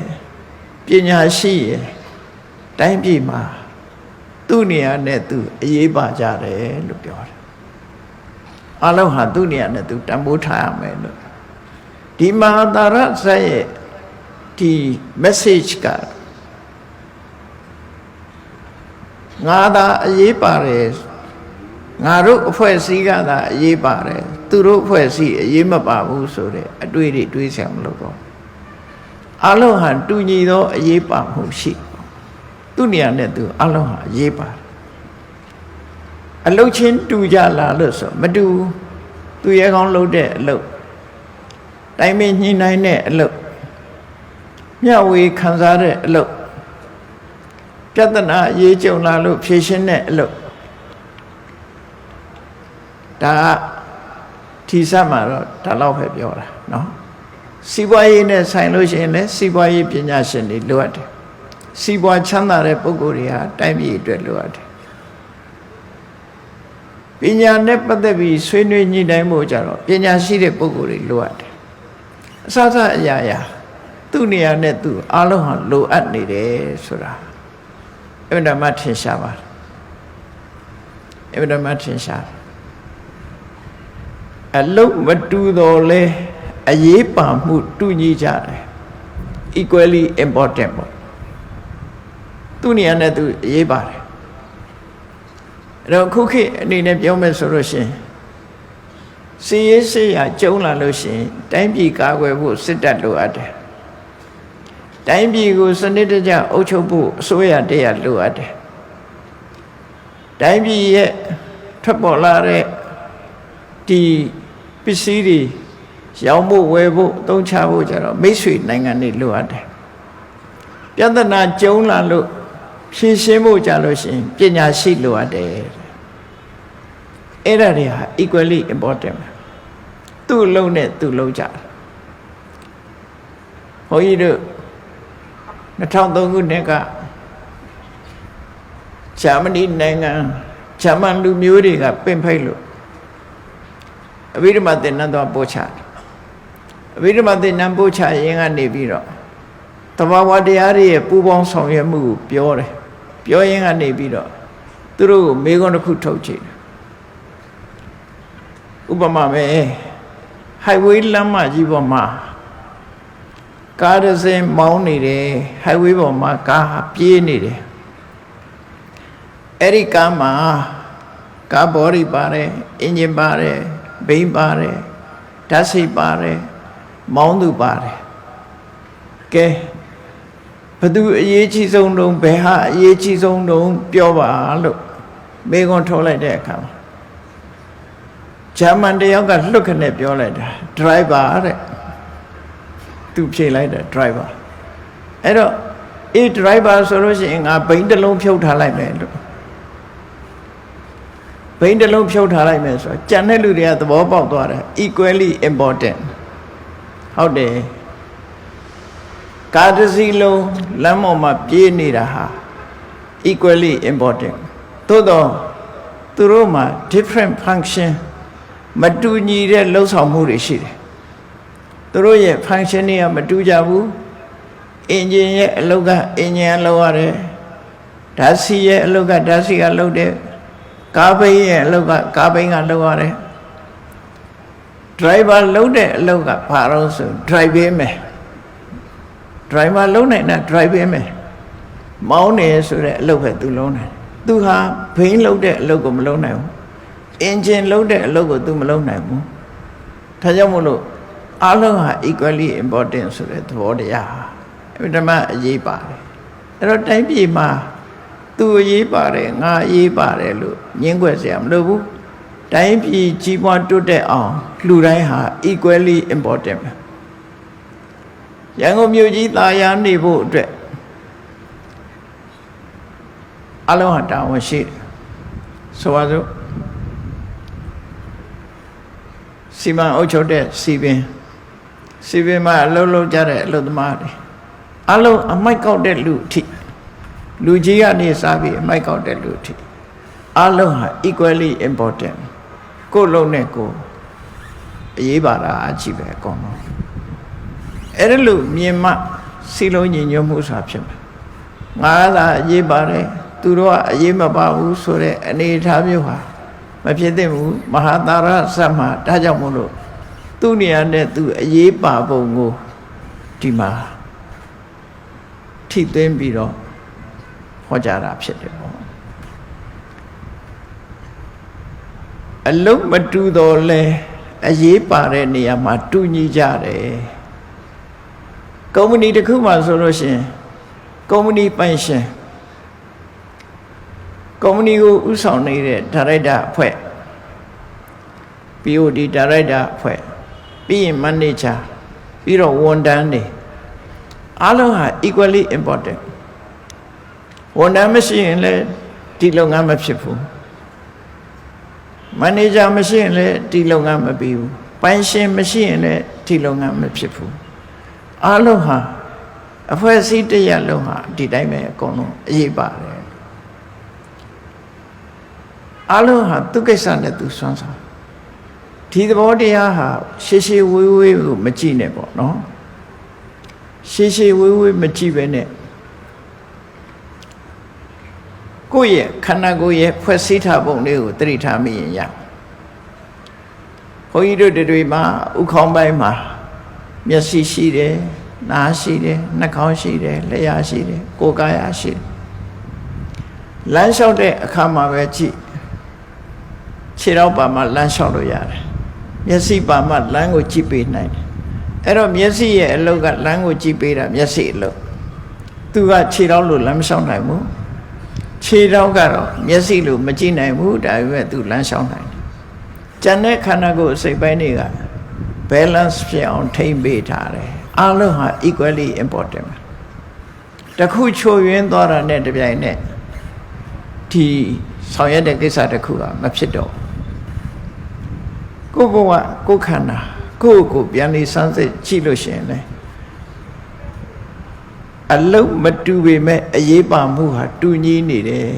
ပညာရှိရဲ့တိုင်းပြည်မှာသူ့နေရာနဲ့သူအရေးပါကြတယ်လို့ပြောတယ်အလုံးဟာသူ့နေရာနဲ့သူတန်ဖိုးထားရမယ်လို့ဒီမဟာသာရဇတ်ရဲ့ဒီ message ကငါသာအရေးပါတယ်ငါတို့အဖွဲ့အစည်းကသာအရေးပါတယ်သူတို့အဖွဲ့အစည်းအရေးမပါဘူးဆိုတဲ့အတွေ့တွေတွေးဆရာမလို့တော့အလုံးဟာတူညီသောအရေးပါမှုရှိသူ့နေရာနဲ့သူအလုံးဟာအရေးပါတယ်အလုတ်ချင်းတူကြလားလို့ဆိုမတူသူရဲကောင်းလုပ်တဲ့အလုတ်တိုင်းမင်းညှိနှိုင်းတဲ့အလုတ်မျှဝေခံစားတဲ့အလုတ်ပြဿနာအရေးကြုံလာလို့ဖြေရှင်းတဲ့အလုတ်ဒါထီစမှာတော့ဒါတော့ပဲပြောတာနော်စီးပွားရေးနဲ့ဆိုင်လို့ရှိရင်လည်းစီးပွားရေးပညာရှင်တွေလိုအပ်တယ်စီးပွားချမ်းသာတဲ့ပုဂ္ဂိုလ်တွေဟာတိုင်းပြည်အတွက်လိုအပ်တယ်ပညာနဲ့ပတ်သက်ပြီးဆွေးနွေးညှိနှိုင်းဖို့ကြတော့ပညာရှိတဲ့ပုဂ္ဂိုလ်တွေလိုအပ်တယ်အစစအရာရာသူ့နေရာနဲ့သူအားလုံးဟာလိုအပ်နေတယ်ဆိုတာအမှန်တမ်းထင်ရှားပါတယ်အမှန်တမ်းထင်ရှားအလုံးမတူတော့လဲအရေးပါမှုတူညီကြတယ် equally important ပေါ့သူ့နေရာနဲ့သူအရေးပါတယ်အဲ့တော့ခုခေတ်အနေနဲ့ပြောမယ်ဆိုလို့ရှိရင်စီရေးစေးရကျုံလာလို့ရှိရင်တိုင်းပြည်ကာကွယ်ဖို့စစ်တပ်လိုအပ်တယ်တိုင်းပြည်ကိုစနစ်တကျအုပ်ချုပ်ဖို့အစိုးရတရားလိုအပ်တယ်တိုင်းပြည်ရဲ့ထွက်ပေါ်လာတဲ့ဒီပစ္စည်းတွေရောင်းဖို့ဝယ်ဖို့အသုံးချဖို့ကြတော့မိတ်ဆွေနိုင်ငံတွေလိုအပ်တယ်ပြဿနာကျုံလာလို့ဖြေရှင်းဖို့ကြလို့ရှိရင်ပညာရှိလိုအပ်တယ်အဲ့ဒါတွေဟာ equally important သူ့လုံးနဲ့သူ့လုံးကြတယ်ဘုန်းကြီးတို့2003ခုနှစ်ကဂျာမနီနိုင်ငံဂျာမန်လူမျိုးတွေကပင့်ဖိတ်လို့အဘိဓမ္မာသင်္นานသွားပို့ချတယ်အဘိဓမ္မာသင်္นานပို့ချရင်ကနေပြီးတော့တဘာဝတရားတွေရဲ့ပူပေါင်းဆောင်ရွက်မှုကိုပြောတယ်ပြောရင်ကနေပြီးတော့သူတို့ကိုမေးခွန်းတစ်ခုထုတ်ကြည့်တယ်ဥပမာပဲ highway လမ်းမကြီးပေါ်မှာကားတစ်စင်းမောင်းနေတယ် highway ပေါ်မှာကားပြေးနေတယ်အဲ့ဒီကားမှာကားဘော်ဒီပါတယ်အင်ဂျင်ပါတယ်ဘိန်းပါတယ်ဓာတ်ဆိပ်ပါတယ်မောင်းသူပါတယ်ကဲဘသူအရေးကြီးဆုံးတုံးဘယ်ဟာအရေးကြီးဆုံးတုံးပြောပါလို့မေးခွန်းထုတ်လိုက်တဲ့အခါမှာဂျာမန်တယောက်ကလှုပ်ခနဲ့ပြောလိုက်တာ driver တဲ့သူဖြေလိုက်တယ် driver အဲ့တော့အေး driver ဆိုလို့ရှိရင်ငါဘိန်းတစ်လုံးဖြုတ်ထားလိုက်မယ်လို့ဘိန်းတစ်လုံးဖြုတ်ထားလိုက်မယ်ဆိုတော့ကြံတဲ့လူတွေကသဘောပေါက်သွားတယ် equally important ဟုတ်တယ်ကားတစ်စီးလုံးလမ်းပေါ်မှာပြေးနေတာဟာ equally important သို့တော့သူတို့မှာ different function မတူညီတဲ့လှုပ်ဆောင်မှုတွေရှိတယ်သူတို့ရဲ့ function တွေကမတူကြဘူးအင်ဂျင်ရဲ့အလုပ်ကအင်ဂျင်ကလုပ်ရတယ်ဓာတ်ဆီရဲ့အလုပ်ကဓာတ်ဆီကလုပ်တယ်ကားဘိန်းရဲ့အလုပ်ကကားဘိန်းကလုပ်ရတယ် driver လုပ်တဲ့အလုပ်ကဘာလို့ဆို drive ပေးမယ် driver လုပ်နိုင်တာ drive ပေးမယ်မောင်းနေဆိုတဲ့အလုပ်ပဲသူလုံးနိုင်သူဟာဘိန်းလုပ်တဲ့အလုပ်ကိုမလုပ်နိုင်ဘူးအင်ဂျင်လုပ်တဲ့အလုပ်ကိုသူမလုပ်နိုင်ဘူးဒါကြောင့်မို့လို့အားလုံးဟာ equally important ဆိုတဲ့သဘောတရားဟာအမှန်တမ်းအရေးပါတယ်အဲ့တော့တိုင်းပြည်မှာသူအရေးပါတယ်ငါအရေးပါတယ်လို့ညင်းခွက်เสียမလို့ဘူးတိုင်းပြည်ကြီးပွားတိုးတက်အောင်လူတိုင်းဟာ equally important ပဲရန်ကုန်မြို့ကြီးသာယာနေဖို့အတွက်အလုံးဟာတာဝန်ရှိတယ်ဆိုပါစို့စီမံအုပ်ချုပ်တဲ့စီပင်မှာအလုပ်လုပ်ကြတဲ့အလုပ်သမားတွေအလုံးအမိုက်ကောက်တဲ့လူအထိလူကြီးကနေစားပြီးအမိုက်ကောက်တဲ့လူအထိအလုံးဟာ equally important ကိုယ်လုံးနဲ့ကိုယ် အရေးပါတာအကြည့်ပဲအကုန်လုံးအဲ့ဒါလို့မြင်မှစီလုံးညီညွတ်မှုဆိုတာဖြစ်မယ်ငါသာအရေးပါတယ်သူတို့ကအရေးမပါဘူးဆိုတဲ့အနေအထားမျိုးဟာမဖြစ်သင့်ဘူးမဟာသာရဇတ်မှာဒါကြောင့်မို့လို့သူ့နေရာနဲ့သူအရေးပါပုံကိုဒီမှာထိသိမ်းပြီးတော့ဟောကြားတာဖြစ်တယ်ပေါ့အလုံးမတူတော့လဲအရေးပါတဲ့နေရာမှာတူညီကြတယ်ကုမ္ပဏီတစ်ခုမှဆိုလို့ရှိရင်ကုမ္ပဏီပိုင်ရှင်ကုမ္ပဏီကိုဥဆောင်နေတဲ့ဒါရိုက်တာအဖွဲ့ BOD ဒါရိုက်တာအဖွဲ့ပြီးရင် manager ပြီးတော့ဝန်ထမ်းတွေအားလုံးဟာ equally important ဝန်ထမ်းမရှိရင်လည်းဒီလုပ်ငန်းမဖြစ်ဘူး manager မရှိရင်လည်းဒီလုပ်ငန်းမပြီးဘူးပိုင်ရှင်မရှိရင်လည်းဒီလုပ်ငန်းမဖြစ်ဘူးအားလုံးဟာအဖွဲ့အစည်းတစ်ရပ်လုံးဟာဒီတိုင်းပဲအကုန်လုံးအရေးပါတယ်အားလုံးဟာသူကိစ္စနဲ့သူဆွမ်းဆောင်ဒီသဘောတရားဟာရှေးရှေးဝေးဝေးကိုမကြည့်နဲ့ပေါ့နော်ရှေးရှေးဝေးဝေးမကြည့်ပဲနဲ့ကိုယ့်ရဲ့ခန္ဓာကိုယ်ရဲ့ဖွဲ့စည်းထားပုံလေးကိုသတိထားမိရင်ရဘုန်းကြီးတို့တွေမှာဥခေါင်းပိုင်းမှာမျက်စိရှိတယ်နားရှိတယ်နှာခေါင်းရှိတယ်လျှာရှိတယ်ကိုယ်ကာယရှိတယ်လမ်းလျှောက်တဲ့အခါမှာပဲကြည့်ခြေထောက်ပါမှလမ်းလျှောက်လို့ရတယ်မျက်စိပါမှလမ်းကိုကြည့်ပေးနိုင်တယ်အဲ့တော့မျက်စိရဲ့အလုပ်ကလမ်းကိုကြည့်ပေးတာမျက်စိအလုပ်သူကခြေထောက်လို့လမ်းမလျှောက်နိုင်ဘူးခြေထောက်ကတော့မျက်စိလို့မကြည့်နိုင်ဘူးဒါပေမဲ့သူလမ်းလျှောက်နိုင်တယ်ကျန်တဲ့ခန္ဓာကိုယ်စိတ်ပိုင်းတွေက balance ဖြစ်အောင်ထိမ့်ပေးထားတယ်အားလုံးဟာ equally important တခုချိုးယွင်းသွားတာနဲ့တပြိုင်နက်ဒီဆောင်ရွက်တဲ့ကိစ္စတစ်ခုကမဖြစ်တော့ကိုယ်ကိုယ်ခန္ဓာကိုယ့်ကိုပြန်လေးစမ်းစစ်ကြည့်လို့ရှိရင်လေအလုံးမတူပေမဲ့အရေးပါမှုဟာတူညီနေတယ်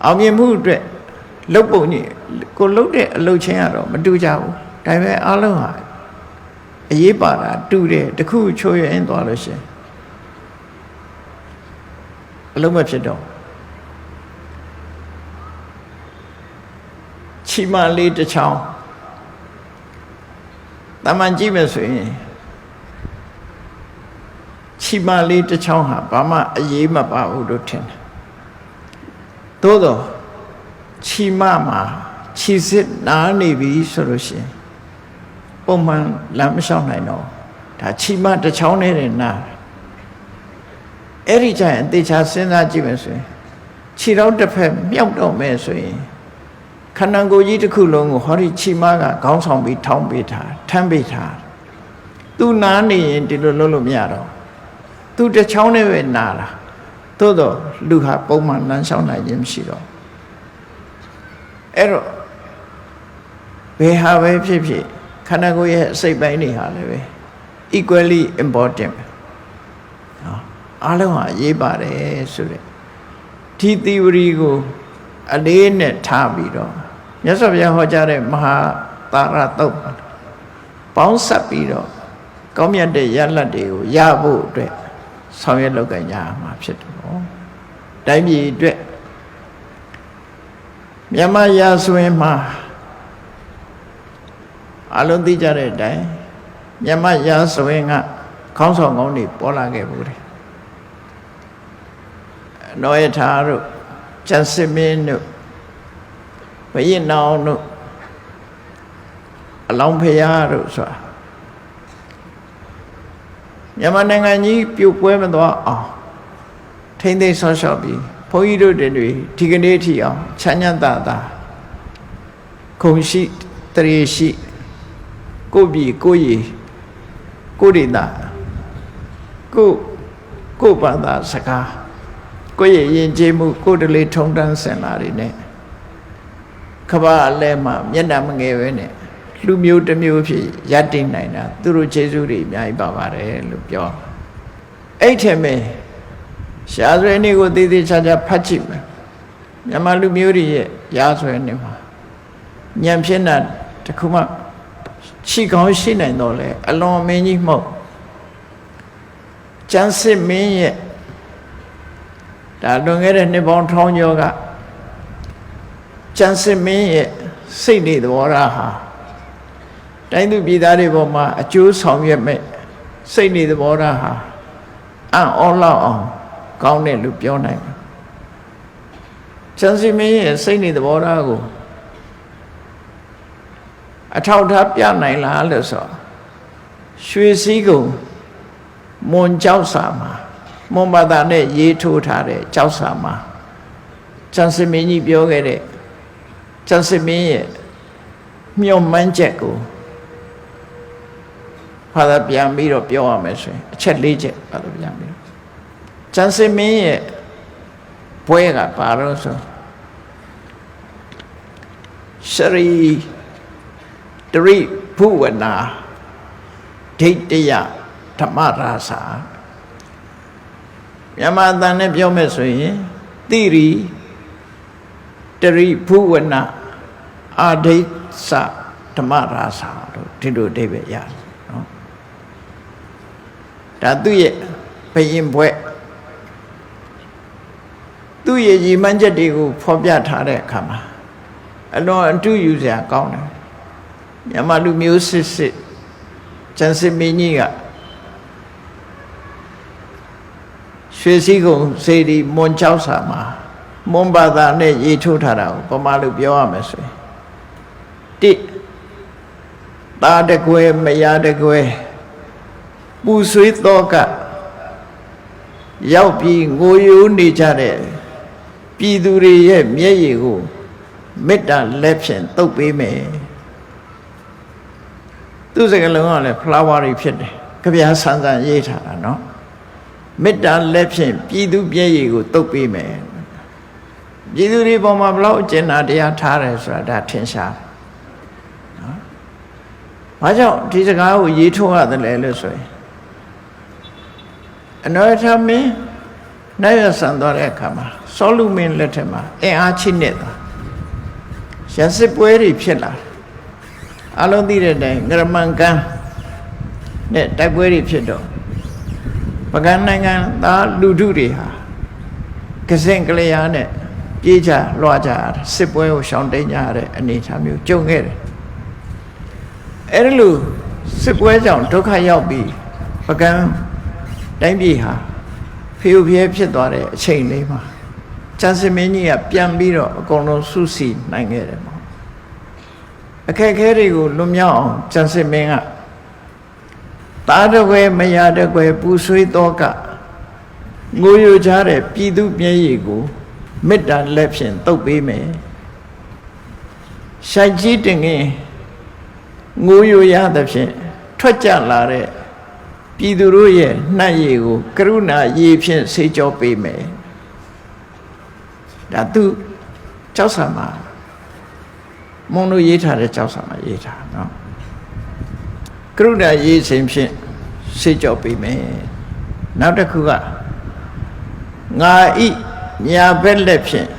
အောင်မြင်မှုအတွက်လုပ်ပုံကြီးကိုလုပ်တဲ့အလုပ်ချင်းကတော့မတူကြဘူးဒါပေမဲ့အားလုံးဟာအရေးပါတာတူတယ်တခုချိုးရင်းသွားလို့ရှိရင်အလုံးမဖြစ်တော့ချီမလေးတစ်ချောင်းတမန်ကြည့်မယ်ဆိုရင်ချီမလေးတစ်ချောင်းဟာဘာမှအရေးမပါဘူးလို့ထင်တယ်သို့တော့ချီမမှာခြေစစ်နားနေပြီဆိုလို့ရှိရင်ပုံမှန်လမ်းမလျှောက်နိုင်တော့ဒါချီမတစ်ချောင်းနဲ့နားအဲ့ဒီကျရင်အသေးချာစဉ်းစားကြည့်မယ်ဆိုရင်ခြေထောက်တစ်ဖက်မြောက်တော့မယ်ဆိုရင်ခန္ဓာကိုယ်ကြီးတစ်ခုလုံးကိုဟောဒီခြေမကခေါင်းဆောင်ပြီးထောင်းပေးထားထမ်းပေးထားသူနားနေရင်ဒီလိုလုပ်လို့မရတော့သူတစ်ချောင်းနဲ့ပဲနားတာသို့တော့လူဟာပုံမှန်လမ်းလျှောက်နိုင်ခြင်းမရှိတော့အဲ့တော့ဘယ်ဟာပဲဖြစ်ဖြစ်ခန္ဓာကိုယ်ရဲ့အစိတ်ပိုင်းတွေဟာလည်းပဲ equally important နော်အားလုံးဟာရေးပါတယ်ဆိုတဲ့ဒီ theory ကိုအလေးနဲ့ထားပြီးတော့မြတ်စွာဘုရားဟောကြားတဲ့မဟာသာရသုတ်ပေါင်းစပ်ပြီးတော့ကောင်းမြတ်တဲ့ရလဒ်တွေကိုရဖို့အတွက်ဆောင်ရွက်လုပ်ကြရမှာဖြစ်တယ်ပေါ့တိုင်းပြည်အတွက်မြန်မာရာဇဝင်မှာအလုံးသိကြတဲ့အတိုင်းမြန်မာရာဇဝင်ကခေါင်းဆောင်ကောင်းတွေပေါ်လာခဲ့ဘူးတယ်နောယထာတို့ကျန်စစ်မင်းတို့ဘယင်းနောင်တို့အလောင်းဖရာတို့ဆိုတာမြန်မာနိုင်ငံကြီးပြုတ်ပွဲမသွားအောင်ထိမ့်သိမ်းဆော့ရှော့ပြီးဘုန်းကြီးတို့တွေဒီကနေ့ထိအောင်ချမ်းသာသာခုံရှိတရေရှိကိုပြည်ကိုရီကိုရိတာကိုဘာသာစကားကိုရဲ့ယဉ်ကျေးမှုကိုတလေထုံတန်းစင်လာတွေနဲ့ကဘာအလဲမှာမျက်နှာမငယ်ပဲနဲ့လူမျိုးတစ်မျိုးဖြစ်ရပ်တည်နိုင်တာသူတို့ကျေးဇူးတွေအများကြီးပါပါတယ်လို့ပြောအဲ့ထက်မဲ့ရှားစွဲနေကိုသေးသေးချာချာဖတ်ကြည့်မယ်မြန်မာလူမျိုးတွေရဲ့ရာဇဝင်နေမှာ ဉာဏ်ဖြစ်တာတခုမှရှိကောင်းရှိနိုင်တော့လေအလွန်အမင်းကြီးမဟုတ်ကျမ်းစစ်မင်းရဲ့ဒါလွန်ခဲ့တဲ့နှစ်ပေါင်းထောင်ကျော်ကကျမ်းစစ်မင်းရဲ့စိတ်နေသဘောထားဟာတိုင်းသူပြည်သားတွေပေါ်မှာအကျိုးဆောင်ရွက်မဲ့စိတ်နေသဘောထားဟာအံ့ဩလောက်အောင်ကောင်းတယ်လို့ပြောနိုင်တယ်ကျမ်းစစ်မင်းရဲ့စိတ်နေသဘောထားကိုအထောက်ထားပြနိုင်လားလို့ဆိုရွှေစည်းကုံမွန်ကြောက်စာမှာမွန်ဘာသာနဲ့ရေးထိုးထားတဲ့ကြောက်စာမှာကျမ်းစစ်မင်းကြီးပြောခဲ့တဲ့ကျမ်းစစ်မင်းရဲ့မျှော်မှန်းချက်ကိုဘာသာပြန်ပြီးတော့ပြောရမယ်ဆိုရင်အချက်၄ချက်ဘာသာပြန်ပြီးတော့ကျမ်းစစ်မင်းရဲ့ဘွဲကဘာလို့ဆိုရှရီတရိဘုဝနာဒိဋ္ဌယဓမ္မရာစာမြန်မာအတန်နဲ့ပြောမယ်ဆိုရင်တိရိတရိဘုဝနာအာဒိဋ္ဌဓမ္မရာစာတို့ဒီလိုအဓိပ္ပာယ်ရတယ်နော်ဒါသူ့ရဲ့ဘယင်ဘွဲ့သူ့ရဲ့ရည်မှန်းချက်တွေကိုဖော်ပြထားတဲ့အခါမှာအလွန်အတူယူစရာကောင်းတယ်မြန်မာလူမျိုးစစ်ကျန်စစ်မင်းကြီးကရွှေစည်းကုံစေတီမွန်ချောက်စာမှာမွန်ဘာသာနဲ့ရေးထိုးထားတာကိုပမာလို့ပြောရမယ်ဆိုရင်တိသားတကွယ်မယားတကွယ်ပူဆွေးတော့ကရောက်ပြီးငိုယိုးနေကြတဲ့ပြည်သူတွေရဲ့မျက်ရည်ကိုမေတ္တာလက်ဖြင့်တုပ်ပေးမယ်သူစကလုံးကလည်း flower တွေဖြစ်တယ်ကြပြားဆန်းဆန်းရေးထားတာနော်မေတ္တာလက်ဖြင့်ပြည်သူမျက်ရည်ကိုတုပ်ပေးမယ်ပြည်သူတွေပေါ်မှာဘလောက်ကျင်နာတရားထားတယ်ဆိုတာဒါထင်ရှားနော်ဘာကြောင့်ဒီစကားကိုရေးထိုးရတယ်လဲလို့ဆိုရင်အနောထမင်းနိုင်ရဆန်သွားတဲ့အခါမှာစောလူမင်းလက်ထက်မှာအင်အားချိနဲ့သွားရစစ်ပွဲတွေဖြစ်လာအလုံးသိတဲ့အတိုင်းငရမန်ကန်နဲ့တိုက်ပွဲတွေဖြစ်တော့ပကံနိုင်ငံသားလူထုတွေဟာကစင်ကလေးအားနဲ့ပြေးကြလွှားကြစစ်ပွဲကိုရှောင်တိန်ကြရတဲ့အနေအထားမျိုးကြုံခဲ့တယ်အဲ့ဒီလိုစစ်ပွဲကြောင့်ဒုက္ခရောက်ပြီးပကံတိုင်းပြည်ဟာဖျော်ဖျဲဖြစ်သွားတဲ့အချိန်လေးမှာကျန်စစ်မင်းကြီးကပြန်ပြီးတော့အကုန်လုံးစုစည်းနိုင်ခဲ့တယ်ပေါ့အခက်အခဲတွေကိုလွန်မြောက်အောင်ကျန်စစ်မင်းကသားတကွယ်မယားတကွယ်ပူဆွေးတော့ကငိုယိုကြတဲ့ပြည်သူမျက်ရည်ကိုမေတ္တာလက်ဖြင့်တုပ်ပေးမယ်ရှိုက်ကြီးတင်ငင်ငိုယိုရသဖြင့်ထွက်ကြလာတဲ့ပြည်သူတို့ရဲ့နှံ့ရည်ကိုကရုဏာရည်ဖြင့်ဆေးကြောပေးမယ်ဒါသူကြောက်ဆံမှာမုံတို့ရေးထားတဲ့ကြောက်ဆံမှာရေးထားနော်ကရုဏာရည်ခြင်းဖြင့်ဆေးကြောပေးမယ်နောက်တစ်ခုကငါဤညာဘက်လက်ဖြင့်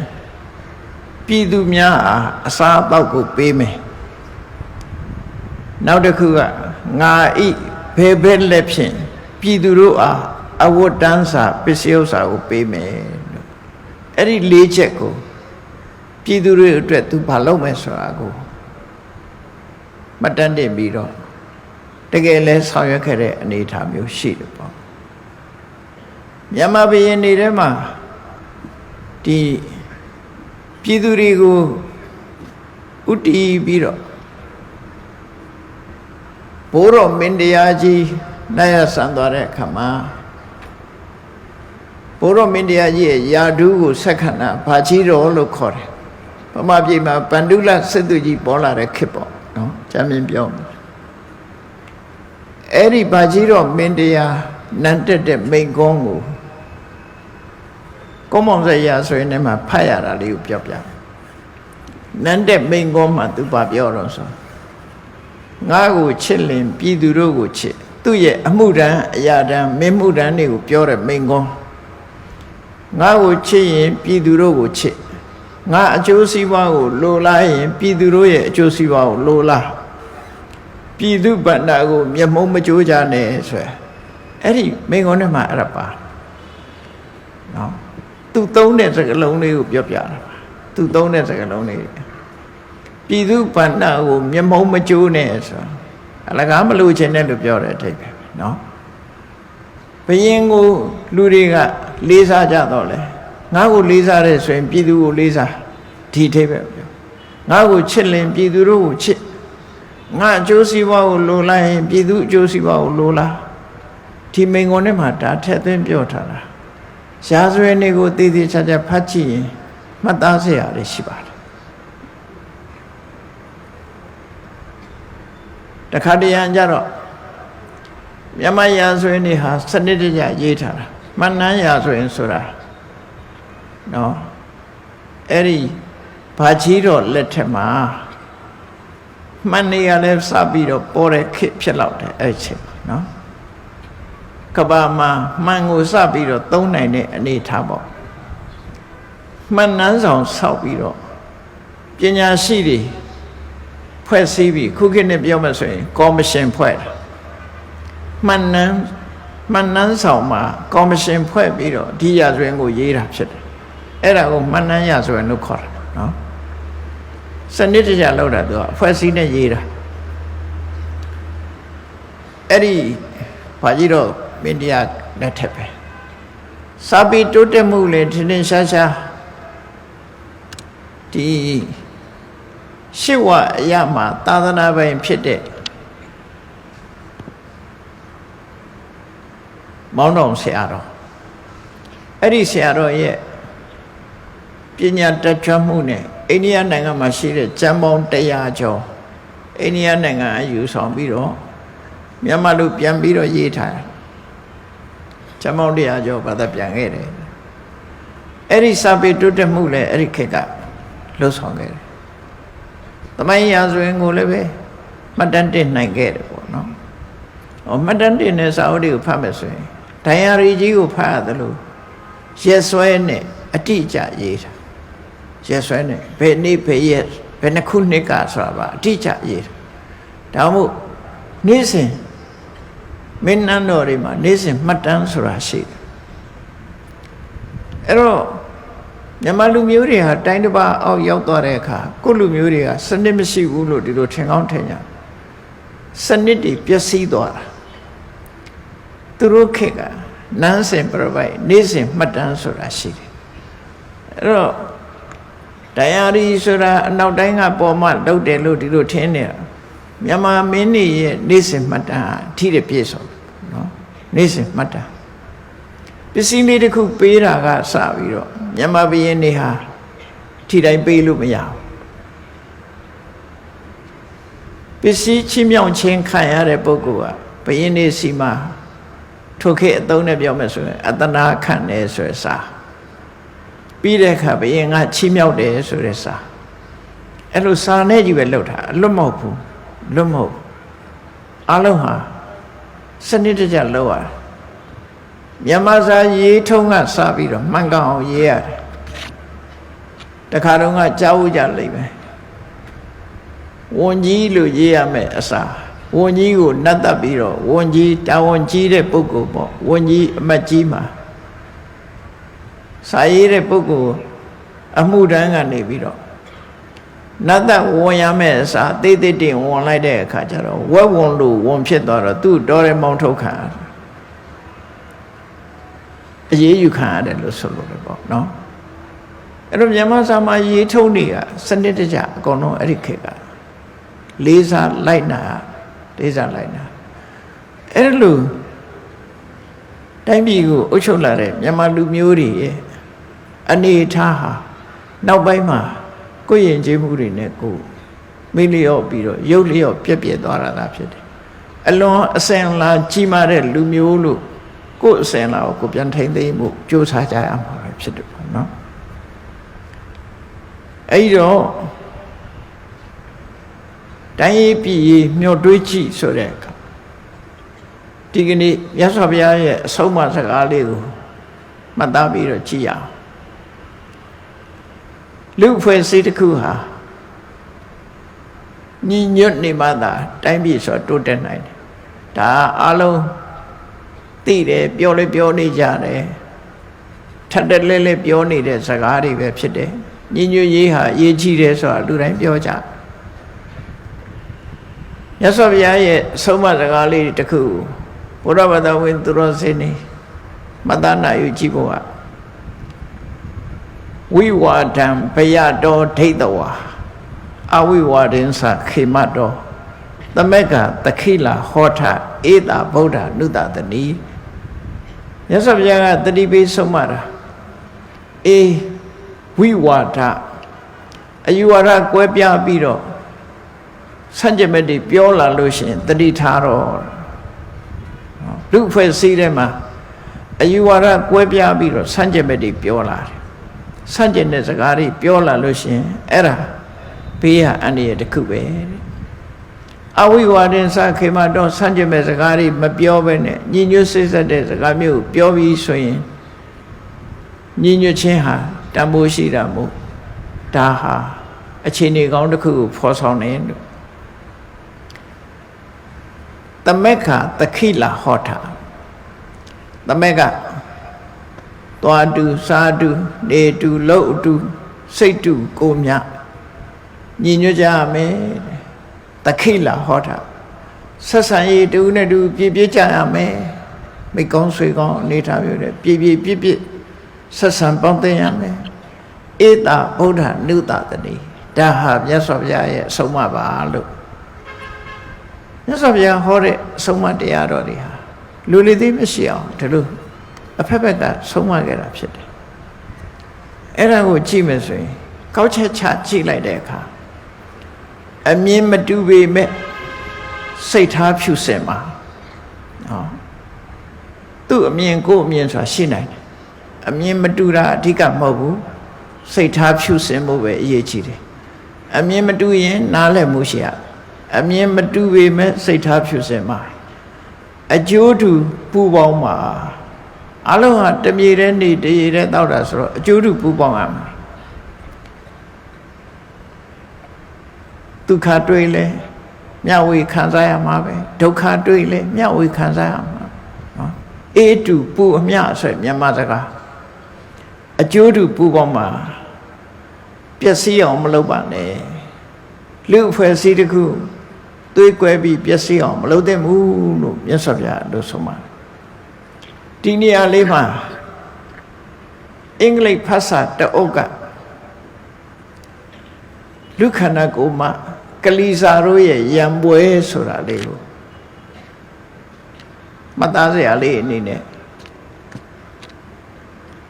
ပြည်သူများအားအစာအသောက်ကိုပေးမယ်နောက်တစ်ခုကငါဤဘယ်ဘက်လက်ဖြင့်ပြည်သူတို့အားအဝတ်တန်းစာပစ္စည်းဥစ္စာကိုပေးမယ်လို့အဲ့ဒီ၄ချက်ကိုပြည်သူတွေအတွက်သူဘာလုပ်မယ်ဆိုတာကိုမတန်းတင်ပြီးတော့တကယ်လဲဆောင်ရွက်ခဲ့တဲ့အနေအထားမျိုးရှိတယ်ပေါ့မြန်မာပြည်နေထဲမှာဒီပြည်သူတွေကိုဥတီးပြီးတော့ဘိုးတော်မင်းတရားကြီးနိုင်ရဆန်သွားတဲ့အခါမှာဘိုးတော်မင်းတရားကြီးရဲ့ယာဒူးကိုဆက်ခဏဘာကြီးတော်လို့ခေါ်တယ်ဗမာပြည်မှာဗန္ဓုလစစ်သူကြီးပေါ်လာတဲ့ခေတ်ပေါ့နော်ကျမ်းမြင်ပြောမယ်အဲ့ဒီဘာကြီးတော်မင်းတရားနန်းတက်တဲ့မိန်ကုန်းကိုကုန်းမောင်ဆက်ရဆိုရင်လည်းဖတ်ရတာလေးကိုပြောပြနန်းတက်မိန်ကုန်းမှာသူပါပြောတော့ဆိုငါ့ကိုချစ်လင်ပြည်သူတို့ကိုချစ်သူ့ရဲ့အမှုတန်းအရာတန်းမင်းမှုတန်းတွေကိုပြောတဲ့မိန်ကုန်းငါ့ကိုချစ်ရင်ပြည်သူတို့ကိုချစ် ငါအကျိုးစီးပွားကိုလိုလားရင်ပြည်သူတို့ရဲ့အကျိုးစီးပွားကိုလိုလားပြည်သူဗန္ဒာကိုမျက်မှောက်မကြိုးကြနဲ့ဆိုအဲ့ဒီမိန့်ခွန်းထဲမှာအဲ့ဒါပါနော်သူသုံးတဲ့စကားလုံးလေးကိုပြောပြတာသူသုံးတဲ့စကားလုံးလေးပြည်သူဗန္ဒာကိုမျက်မှောက်မကြိုးနဲ့ဆိုအလကားမလို့ခြင်းနဲ့လို့ပြောတဲ့အထိပ္ပယ်နော်ဘယင်ကိုလူတွေကလေးစားကြတော့လေငါ့ကိုလေးစားတဲ့ဆိုရင်ပြည်သူကိုလေးစားဒီအထိပ္ပယ်ပြောငါ့ကိုချစ်လင်ပြည်သူတို့ကိုချစ်ငါအကျိုးစီးပွားကိုလိုလားရင်ပြည်သူအကျိုးစီးပွားကိုလိုလားဒီမိန်ခွန်းထဲမှာဒါထည့်သွင်းပြောထားတာရာဇဝင်တွေကိုတည်တည်ချာချာဖတ်ကြည့်ရင်မှတ်သားစရာတွေရှိပါတယ်တခါတရံကြတော့မြန်မာရာဇဝင်တွေဟာစနစ်တကျရေးထားတာမှန်နှမ်းရာဇဝင်ဆိုတာနော်အဲ့ဒီဘာကြီးတော့လက်ထက်မှာမှန်နေရလဲစပြီးတော့ပေါ်တဲ့ခေတ်ဖြစ်လောက်တယ်အဲ့ချိန်နော်ကဘာမှာမှန်ကိုစပြီးတော့သုံးနိုင်တဲ့အနေထားပေါ့မှန်နှမ်းဆောင်ဆောက်ပြီးတော့ပညာရှိတွေဖွဲ့စည်းပြီးခုခေတ်နဲ့ပြောမှဆိုရင်ကော်မရှင်ဖွဲ့တာမှန်နှမ်းဆောင်မှာကော်မရှင်ဖွဲ့ပြီးတော့ဒီရာဇဝင်ကိုရေးတာဖြစ်တယ်အဲ့ဒါကိုမှန်နှမ်းရာဇဝင်လို့ခေါ်တာနော်စနစ်တကျလောက်တာသူကအဖွဲ့အစည်းနဲ့ရေးတာအဲ့ဒီဘာကြီးတော့မင်းတရားလက်ထက်ပဲစာပေတိုးတက်မှုလေထင်ထင်ရှားရှားဒီရှစ်ဝအရမှာသာသနာပိုင်ဖြစ်တဲ့မောင်းတော်ဆရာတော်အဲ့ဒီဆရာတော်ရဲ့ပညာတတ်ကျွမ်းမှုနဲ့အိန္ဒိယနိုင်ငံမှာရှိတဲ့ကျမ်းပေါင်း100ကျော်အိန္ဒိယနိုင်ငံအယူဆောင်ပြီးတော့မြန်မာလူပြန်ပြီးတော့ရေးထားတယ်ကျမ်းပေါင်း100ကျော်ဘာသာပြန်ခဲ့တယ်အဲ့ဒီစာပေတိုးတက်မှုလည်းအဲ့ဒီခေတ်ကလှုပ်ဆောင်ခဲ့တယ်သမိုင်းရာဇဝင်ကိုလည်းပဲမှတ်တမ်းတင်နိုင်ခဲ့တယ်ပေါ့နော်မှတ်တမ်းတင်တဲ့စာအုပ်တွေကိုဖတ်မယ်ဆိုရင်ဒိုင်ယာရီကြီးကိုဖတ်ရတယ်လို့ရက်စွဲနဲ့အတိအကျရေးတာရက်စွဲနဲ့ဘယ်နေ့ဘယ်ရက်ဘယ်နှခုနှစ်ကဆိုတာပါအတိအကျရေးတာဒါမှမဟုတ်နေ့စဉ်မင်းနန်းတော်တွေမှာနေ့စဉ်မှတ်တမ်းဆိုတာရှိတယ်အဲ့တော့မြန်မာလူမျိုးတွေဟာတိုင်းတစ်ပါးအောက်ရောက်သွားတဲ့အခါကိုယ့်လူမျိုးတွေကစနစ်မရှိဘူးလို့ဒီလိုထင်ကောင်းထင်ကြစနစ်တွေပျက်စီးသွားတာသူတို့ခေတ်ကနန်းစဉ်ပြပိုက်နေ့စဉ်မှတ်တမ်းဆိုတာရှိတယ်အဲ့တော့တရားရီဆိုတာအနောက်တိုင်းကပေါ်မှလုပ်တယ်လို့ဒီလိုထင်နေတာမြန်မာမင်းကြီးရဲ့နေ့စဉ်မှတ်တမ်းအထီးတပြည့်စုံနော်နေ့စဉ်မှတ်တမ်းပစ္စည်းလေးတစ်ခုပေးတာကစပြီးတော့မြန်မာဘုရင်တွေဟာထီတိုင်းပေးလို့မရဘူးပစ္စည်းချင်းမြောင်ချင်းခံရတဲ့ပုဂ္ဂိုလ်ကဘုရင်တွေစီမှာထိုခေတ်အသုံးနဲ့ပြောမယ်ဆိုရင်အတနာခံတယ်ဆိုရယ်စာပြီးတဲ့အခါဘုရင်ကချီးမြှောက်တယ်ဆိုတဲ့စာအဲ့လိုစာနဲ့ကြီးပဲလှုပ်တာအလွတ်မဟုတ်ဘူးလွတ်မဟုတ်အလုံးဟာစနစ်တကျလှုပ်ရမြန်မာစာရေးထုံးကစပြီးတော့မှန်ကန်အောင်ရေးရတယ်တခါတော့ကကြားဦးကြလိမ့်မယ်ဝန်ကြီးလို့ရေးရမယ်အစားဝန်ကြီးကိုနတ်သက်ပြီးတော့ဝန်ကြီးတာဝန်ကြီးတဲ့ပုဂ္ဂိုလ်ပေါ့ဝန်ကြီးအမတ်ကြီးမှာစာရေးတဲ့ပုဂ္ဂိုလ်အမှုတန်းကနေပြီးတော့နတ်သက်ဝန်ရမယ်အစားသေးသေးတင်ဝန်လိုက်တဲ့အခါကျတော့ဝက်ဝန်လို့ဝန်ဖြစ်သွားတော့သူ့တော်ရဲမောင်းထုတ်ခံအရေးယူခံရတယ်လို့ဆိုလို့လည်းပေါ့နော်အဲ့တော့မြန်မာစာမှာရေးထုံးတွေကစနစ်တကျအကုန်လုံးအဲ့ဒီခေတ်ကလေးစားလိုက်နာလေးစားလိုက်နာအဲ့လိုတိုင်းပြည်ကိုအုပ်ချုပ်လာတဲ့မြန်မာလူမျိုးတွေရဲ့အနေထားဟာနောက်ပိုင်းမှာကိုယ်ယဉ်ကျေးမှုတွေနဲ့ကိုမိလျော့ပြီးတော့ရုပ်လျော့ပြက်ပြက်သွားတာဖြစ်တယ်အလွန်အစင်လာကြီးမားတဲ့လူမျိုးလို့ကိုယ်အစင်လာကိုပြန်ထိန်းသိမ်းမှုကြိုးစားကြရမှာပဲဖြစ်တယ်ပေါ့နော်အဲ့တော့တိုင်းပြည်မျှော်တွေးကြည့်ဆိုတဲ့အခါဒီကနေ့မြတ်စွာဘုရားရဲ့အဆုံးအမစကားလေးကိုမှတ်သားပြီးတော့ကြည့်ရအောင် လူဖွဲ့စည်းတစ်ခုဟာညီညွတ်နေမှသာတိုင်းပြည်ဆိုတိုးတက်နိုင်တယ်ဒါအားလုံးသိတယ်ပြောလဲပြောနေကြတယ်ထပ်တက်လဲလဲပြောနေတဲ့စကားတွေပဲဖြစ်တယ်ညီညွတ်ရေးဟာအရေးကြီးတယ်ဆိုတာလူတိုင်းပြောကြမြတ်စွာဘုရားရဲ့ဆုံးမစကားလေးတစ်ခုဘုရားဘာသာဝင်သူတော်စင်နေမတနာယူကြည့်ဖို့ကဝိဝါဒံဘယတော်ဒိဋ္ဌဝါအဝိဝါဒင်္စခေမတော်သမက်ကတခိလာဟောထဧတာဗုဒ္ဓနုတတနိမြတ်စွာဘုရားကတတိပိဆုံးမတာအေးဝိဝါဒအယူဝါဒကွဲပြားပြီးတော့ဆန့်ကျင်ဘက်တွေပြောလာလို့ရှိရင်တတိထားတော့လူဖွဲ့စည်းတဲ့မှာအယူဝါဒကွဲပြားပြီးတော့ဆန့်ကျင်ဘက်တွေပြောလာတယ်ဆန့်ကျင်တဲ့စကားတွေပြောလာလို့ရှိရင်အဲ့ဒါဘေးရအန္တရာယ်တစ်ခုပဲအဝိဝါဒင်္စခေမတော်ဆန့်ကျင်မဲ့စကားတွေမပြောဘဲနဲ့ညီညွတ်စိတ်ဆက်တဲ့စကားမျိုးပြောပြီးဆိုရင်ညီညွတ်ခြင်းဟာတန်ဖိုးရှိတာမို့ဒါဟာအခြေအနေကောင်းတစ်ခုကိုဖော်ဆောင်နေလို့သမက္ခတခိလာဟောတာသမက်ကသွားတူစားတူနေတူလှုပ်တူစိတ်တူကိုမြညီညွတ်ကြမယ်တခိလာဟောတာဆက်ဆံရေးတူနဲ့တူပြည့်ပြည့်ကြရမယ်မိကောင်းဆွေကောင်းအနေထားမျိုးတဲ့ပြည့်ပြည့်ပြည့်ပြည့်ဆက်ဆံပေါင်းသင်ရမယ်ဧတာဗုဒ္ဓနုတတနိဒါဟာမြတ်စွာဘုရားရဲ့အဆုံးအမပါလို့မြတ်စွာဘုရားဟောတဲ့အဆုံးအမတရားတော်တွေဟာလူလူသေးမရှိအောင်ဒီလိုအဖက်ဖက်ကဆုံးမခဲ့တာဖြစ်တယ်အဲ့ဒါကိုကြည့်မယ်ဆိုရင်ကောက်ချက်ချကြည့်လိုက်တဲ့အခါအမြင်မတူပေမဲ့စိတ်ထားဖြူစင်မှာသူ့အမြင်ကိုယ်အမြင်ဆိုတာရှိနိုင်တယ်အမြင်မတူတာအဓိကမဟုတ်ဘူးစိတ်ထားဖြူစင်မှုပဲအရေးကြီးတယ်အမြင်မတူရင်နားလည်မှုရှိရအမြင်မတူပေမဲ့စိတ်ထားဖြူစင်မှာအကျိုးတူပူပေါင်းမှာအလုံးဟာတမြေတဲ့နေတရေတဲ့တောက်တာဆိုတော့အကျိုးတူပူပေါင်းရမှာဒုက္ခတွေ့လဲမျှဝေခံစားရမှာပဲဒုက္ခတွေ့လဲမျှဝေခံစားရမှာနော်အေးတူပူအမျှဆိုမြန်မာစကားအကျိုးတူပူပေါင်းမှာပျက်စီးအောင်မလုပ်ပါနဲ့လူအဖွဲ့အစည်းတစ်ခုသွေးကွဲပြီးပျက်စီးအောင်မလုပ်သင့်ဘူးလို့မြတ်စွာဘုရားလို့ဆိုပါတယ်ဒီနေရာလေးမှာအင်္ဂလိပ်ဘာသာတအုပ်ကလူခန္ဓာကိုယ်မှာကလီစာတို့ရဲ့ရံပွဲဆိုတာလေးကိုမသားစရာလေးအနေနဲ့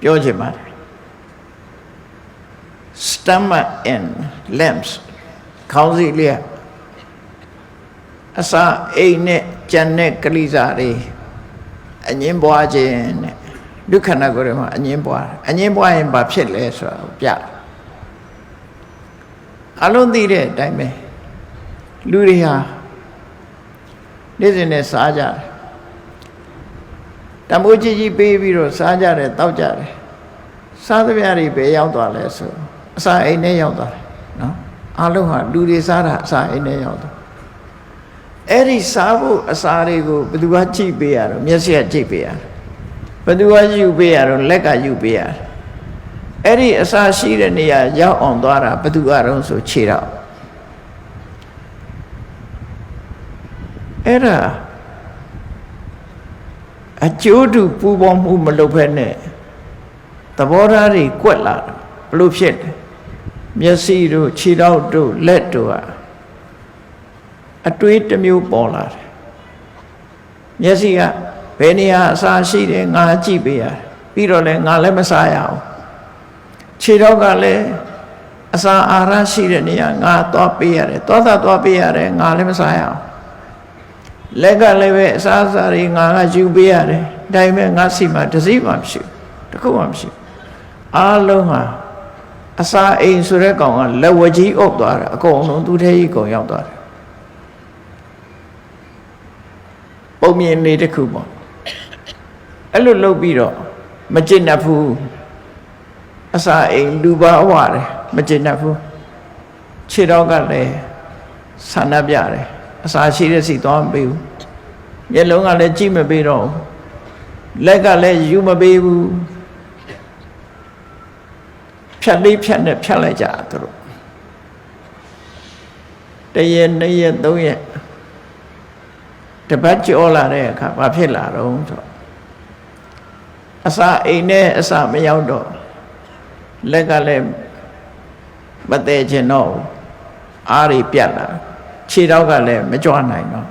ပြောချင်ပါတယ် stomach and lamps ခေါင်းစည်းလေးအစာအိမ်နဲ့ကြံတဲ့ကလီစာတွေအငင်းပွားခြင်းနဲ့ဒုက္ခနာကိုယ်မှာအငင်းပွားရင်ဘာဖြစ်လဲဆိုတာကိုပြတယ်အလုံးသိတဲ့အတိုင်းပဲလူတွေဟာနေ့စဉ်နဲ့စားကြတယ်တမိုးကြီးကြီးပေးပြီးတော့စားကြတယ်တောက်ကြတယ်စားသမျှတွေပဲရောက်သွားလဲဆိုအစာအိမ်နဲ့ရောက်သွားတယ်နော်အလုံးဟာလူတွေစားတာအစာအိမ်နဲ့ရောက်သွားအဲ့ဒီစားဖို့အစာတွေကိုဘယ်သူကကြည့်ပေးရတော့မျက်စိကကြည့်ပေးရတယ်ဘယ်သူကယူပေးရတော့လက်ကယူပေးရတယ်အဲ့ဒီအစာရှိတဲ့နေရာရောက်အောင်သွားတာဘယ်သူကတော့ဆိုခြေတော့အဲ့ဒါအကျိုးတူပူပေါင်းမှုမလုပ်ဖက်နဲ့သဘောထားတွေကွက်လာတယ်ဘလို့ဖြစ်တယ်မျက်စိတို့ခြေထောက်တို့လက်တို့ကအတွေးတစ်မျိုးပေါ်လာတယ်မျက်စိကဘယ်နေရာအစာရှိတယ်ငါကြည့်ပေးရတယ်ပြီးတော့လည်းငါလည်းမစားရအောင်ခြေထောက်ကလည်းအစာအာဟာရရှိတဲ့နေရာငါသွားပေးရတယ်သွားပေးရတယ်ငါလည်းမစားရအောင်လက်ကလည်းပဲအစာအစာတွေငါကယူပေးရတယ်ဒါပေမဲ့ငါစီမှာတစ်စီးမှမရှိဘူးတစ်ခုမှမရှိအားလုံးဟာအစာအိမ်ဆိုတဲ့ကောင်ကလက်ဝကြီးအုပ်သွားတယ်အကုန်လုံးသူ့ထဲကြီးကုန်ရောက်သွားတယ်ပုံမြင်လေးတစ်ခုပေါ့အဲ့လိုလုပ်ပြီးတော့မကျင့်တတ်ဘူးအစာအိမ်လူပါဝတယ် မကျေနပ်ဘူးခြေတော့ကလည်းဆန္ဒပြတယ်အစာရှိတဲ့စီသွားမပေးဘူးမျက်လုံးကလည်းကြည့်မပေးတော့ဘူးလက်ကလည်းယူမပေးဘူးဖြတ်လေးဖြတ်နဲ့ဖြတ်လိုက်ကြသူတို့တရက်နှစ်ရက်သုံးရက်တပတ်ကျော်လာတဲ့အခါဘာဖြစ်လာတော့ဆိုအစာအိမ်နဲ့အစာမရောက်တော့လက်ကလည်းမသေးချင်တော့အားတွေပြတ်လာခြေတော့ကလည်းမကြွနိုင်တော့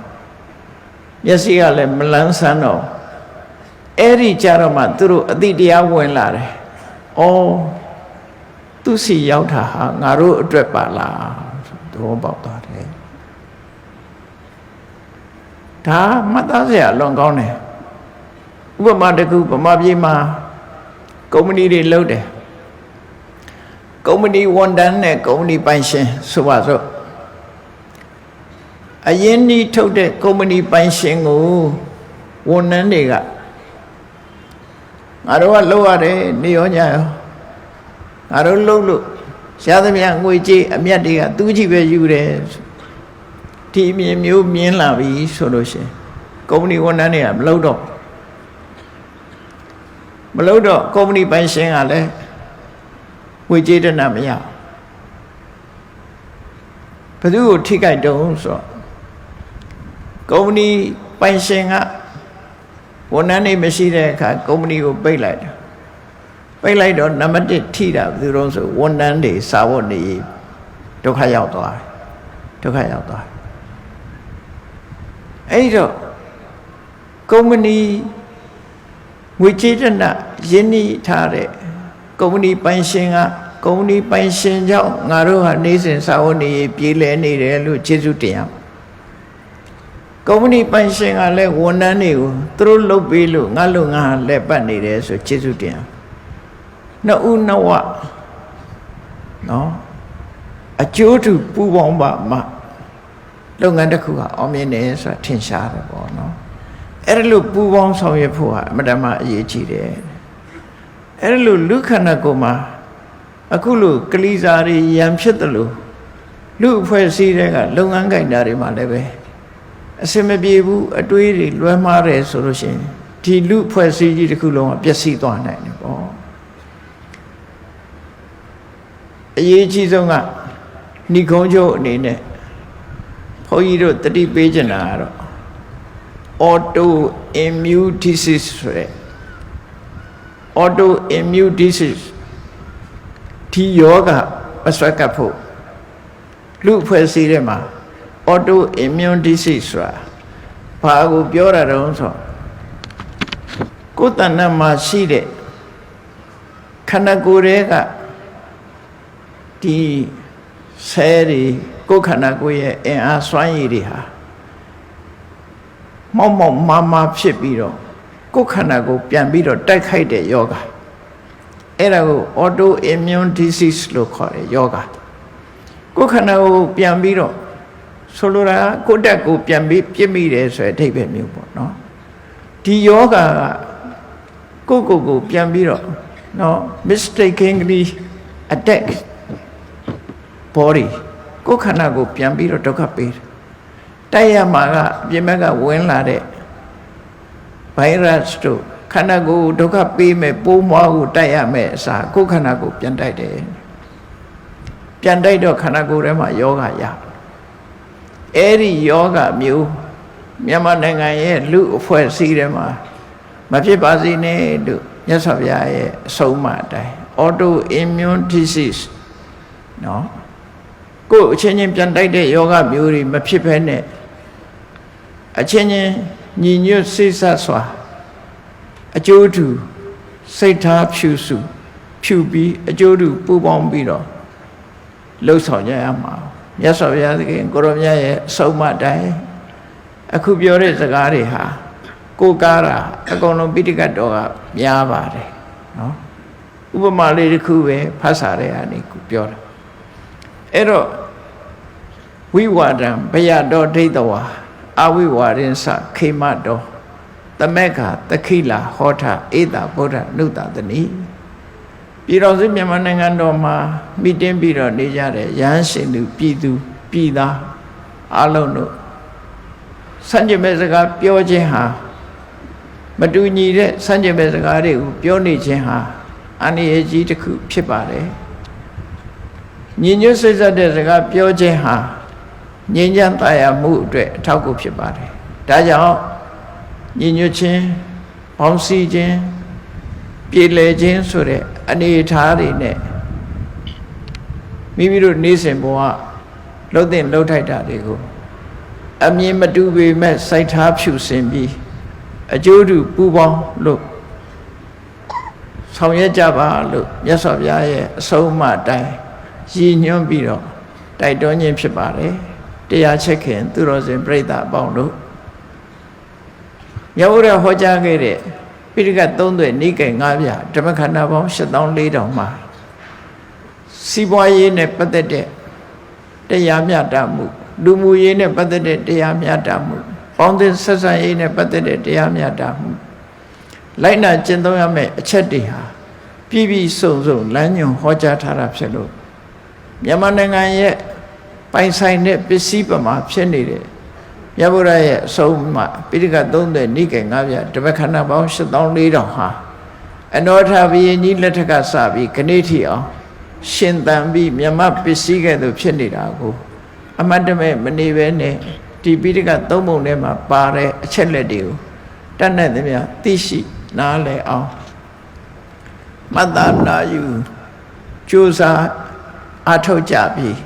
မျက်စိကလည်းမလန်းဆန်းတော့အဲ့ဒီကြတော့မှသူတို့အတိတရားဝင်လာတယ်ဩသူစီရောက်တာဟာငါတို့အတွက်ပါလားသဘောပေါက်သွားတယ်ဒါမှတ်သားစရာလွန်ကောင်းတယ်ဥပမာတစ်ခုဗမာပြည်မှာကုမ္ပဏီတွေလုပ်တယ်ကုမ္ပဏီဝန်ထမ်းနဲ့ကုမ္ပဏီပိုင်ရှင်ဆိုပါစို့အရင်ဒီထုတ်တဲ့ကုမ္ပဏီပိုင်ရှင်ကိုဝန်ထမ်းတွေကငါတို့ကလုပ်ရတယ်နေရောညရောငါတို့လုပ်လို့ရသမျှငွေကြေးအမြတ်တွေကသူ့ကြည့်ပဲယူတယ်ဒီအမြင်မျိုးမြင်လာပြီဆိုလို့ရှိရင်ကုမ္ပဏီဝန်ထမ်းတွေကမလုပ်တော့ကုမ္ပဏီပိုင်ရှင်ကလည်းငွေကြေးတဏမရဘယ်သူကိုထိခိုက်တုံးဆိုတော့ကုမ္ပဏီပိုင်ရှင်ကဝန်ထမ်းတွေမရှိတဲ့အခါကုမ္ပဏီကိုပိတ်လိုက်တယ်ပိတ်လိုက်တော့နံပါတ်1ထိတာဘယ်သူတုံးဆိုဝန်ထမ်းတွေစာဝတ်နေဒုက္ခရောက်သွားအဲ့တော့ကုမ္ပဏီငွေကြေးတဏရင်းနှီးထားတဲ့ကုမ္ပဏီပိုင်ရှင်ကကုမ္ပဏီပိုင်ရှင်ကြောင့်ငါတို့ဟာနေစဉ်စာဝတ်နေပြေးလဲနေတယ်လို့ကျေးဇူးတင်ရကုမ္ပဏီပိုင်ရှင်ကလည်းဝန်ထမ်းတွေကိုသူတို့လုပ်ပေးလို့ငါတို့ငါလက်ပတ်နေတယ်ဆိုကျေးဇူးတင်ရနှစ်ဦးနှစ်ဝနော်အကျိုးတူပူပေါင်းပါမှလုပ်ငန်းတစ်ခုကအောင်မြင်တယ်ဆိုတာထင်ရှားတယ်ပေါ့နော်အဲ့ဒါလို့ပူပေါင်းဆောင်ရွက်ဖို့ဟာအမှန်တမ်းအရေးကြီးတယ်အဲ့ဒါလို့လူခန္ဓာကိုယ်မှာအခုလိုကလေးစားတွေရံဖြစ်တယ်လို့လူအဖွဲ့အစည်းတွေကလုပ်ငန်းကိုင်တာတွေမှာလည်းပဲအစင်မပြေဘူးအတွေးတွေလွဲမှားတယ်ဆိုလို့ရှိရင်ဒီလူအဖွဲ့အစည်းကြီးတစ်ခုလုံးကပျက်စီးသွားနိုင်တယ်ပေါ့အရေးကြီးဆုံးကဏိကုံးချုပ်အနေနဲ့ဘုန်းကြီးတို့တတိပေးချင်တာကတော့ auto immune disease ဆိုတဲ့ auto immune disease ဒီယောဂမဆွဲကပ်ဖို့လူအဖွဲ့အစည်းထဲမှာ auto immune disease ဆိုတာဘာကိုပြောတာတုံးဆိုကိုယ်တဏ္ဍမှာရှိတဲ့ခန္ဓာကိုယ်တွေကဒီဆဲတွေကိုယ်ခန္ဓာကိုယ်ရဲ့အင်အားစွမ်းရည်တွေဟာမောက်မာဖြစ်ပြီးတော့ကိုယ်ခန္ဓာကိုပြန်ပြီးတော့တိုက်ခိုက်တဲ့ယောဂအဲ့ဒါကို auto immune disease လို့ခေါ်တယ်ယောဂကိုယ်ခန္ဓာကိုပြန်ပြီးတော့ဆိုလိုတာကိုယ်တက်ကိုပြန်ပြီးပြစ်မိတယ်ဆိုတဲ့အဓိပ္ပာယ်မျိုးပေါ့နော်ဒီယောဂကကိုပြန်ပြီးတော့နော် mistakenly attack body ကိုယ်ခန္ဓာကိုပြန်ပြီးတော့ဒုက္ခပေးတယ်တိုက်ရမှာကပြင်ဘက်ကဝင်လာတဲ့ virus တို့ခန္ဓာကိုယ်ဒုက္ခပေးမဲ့ပိုးမွားကိုတိုက်ရမဲ့အစားကိုယ်ခန္ဓာကိုပြန်တိုက်တယ်ပြန်တိုက်တော့ခန္ဓာကိုယ်ထဲမှာယောဂရအဲ့ဒီယောဂမျိုးမြန်မာနိုင်ငံရဲ့လူအဖွဲ့အစည်းထဲမှာမဖြစ်ပါစေနဲ့လို့မြတ်စွာဘုရားရဲ့အဆုံးအမအတိုင်း auto immune disease နော်ကိုယ်အချင်းချင်းပြန်တိုက်တဲ့ယောဂမျိုးတွေမဖြစ်ဘဲနဲ့အချင်းချင်းညီညွတ်စိတ်ဆက်စွာအကျိုးတူစိတ်ထားဖြူပြီးအကျိုးတူပူပေါင်းပြီးတော့လှုပ်ဆောင်ကြရမှာမြတ်စွာဘုရားသခင်ကိုရောမြတ်ရဲ့အဆုံးအမတိုင်းအခုပြောတဲ့စကားတွေဟာကိုကားတာအကုန်လုံးပိဋကတ်တော်ကများပါတယ်နော်ဥပမာလေးတစ်ခုပဲဖတ်စာတဲ့အနေကိုပြောတာအဲ့တော့ဝိဝါဒံဘယတော်ဒိဋ္ဌဝါအဝိဝါရင်စခေမတော်သမက္ခသခိလာဟောထဧတာဗုဒ္ဓနုတတနိ ပြည်တော်စုမြန်မာနိုင်ငံတော်မှာမိတင်းပြီးတော့နေကြတဲ့ရဟန်းရှင်သူပြည်သားအလုံးတို့စံကျင်မဲ့စကားပြောခြင်းဟာမတူညီတဲ့စံကျင်မဲ့စကားတွေကိုပြောနေခြင်းဟာအန္တရာယ်ကြီးတစ်ခုဖြစ်ပါတယ်ညီညွတ်စိတ်ဆက်တဲ့စကားပြောခြင်းဟာငြိမ်းချမ်းသာယာမှုအတွက်အထောက်အကူဖြစ်ပါတယ်ဒါကြောင့်ညီညွတ်ခြင်းပေါင်းစည်းခြင်းပြေလည်ခြင်းဆိုတဲ့အနေအထားတွေနဲ့မိမိတို့နေ့စဉ်ဘဝလှုပ်တဲ့လှုပ်ထိုက်တာတွေကိုအမြင်မတူပေမဲ့စိုက်ထားဖြူစင်ပြီးအကျိုးတူပူပေါင်းလို့ဆောင်ရွက်ကြပါလို့မြတ်စွာဘုရားရဲ့အဆုံးအမအတိုင်းရည်ညွှန်းပြီးတော့တိုက်တွန်းခြင်းဖြစ်ပါတယ်တရားချက်ခင်သူတော်စင်ပြိဿအပေါင်းတို့မြတ်ဗုဒ္ဓဟောကြားခဲ့တဲ့ပိဋကတ်3သွဲ့နိကေ9ပြဓမ္မခန္ဓာပေါင်း84,000မှာစီးပွားရေးနဲ့ပတ်သက်တဲ့တရားမျှတမှုလူမှုရေးနဲ့ပတ်သက်တဲ့တရားမျှတမှုပေါင်းသင်းဆက်ဆံရေးနဲ့ပတ်သက်တဲ့တရားမျှတမှုလိုက်နာကျင့်သုံးရမယ့်အချက်တွေဟာပြည့်ပြည့်စုံစုံလမ်းညွှန်ဟောကြားထားတာဖြစ်လို့မြန်မာနိုင်ငံရဲ့ပိုင်ဆိုင်တဲ့ပစ္စည်းပမာဖြစ်နေတဲ့မြတ်ဗုဒ္ဓရဲ့အဆုံးအမပိဋကတ်3သွဲ့နိကေ9ပြဓမ္မခန္ဓာပေါင်း84,000ဟာအနောထဘုရင်ကြီးလက်ထက်ကစပြီးခဏိထိအောင်ရှင်သန်ပြီးမြမပစ္စည်းကဲ့သို့ဖြစ်နေတာကိုအမတ်တမဲ့မနေပဲနဲ့ဒီပိဋကတ်3ပုံထဲမှာပါတဲ့အချက်လက်တွေကိုတတ်နိုင်သမျှသိရှိနားလည်အောင်မှတ်သားနာယူကြိုးစားအားထုတ်ကြပြီး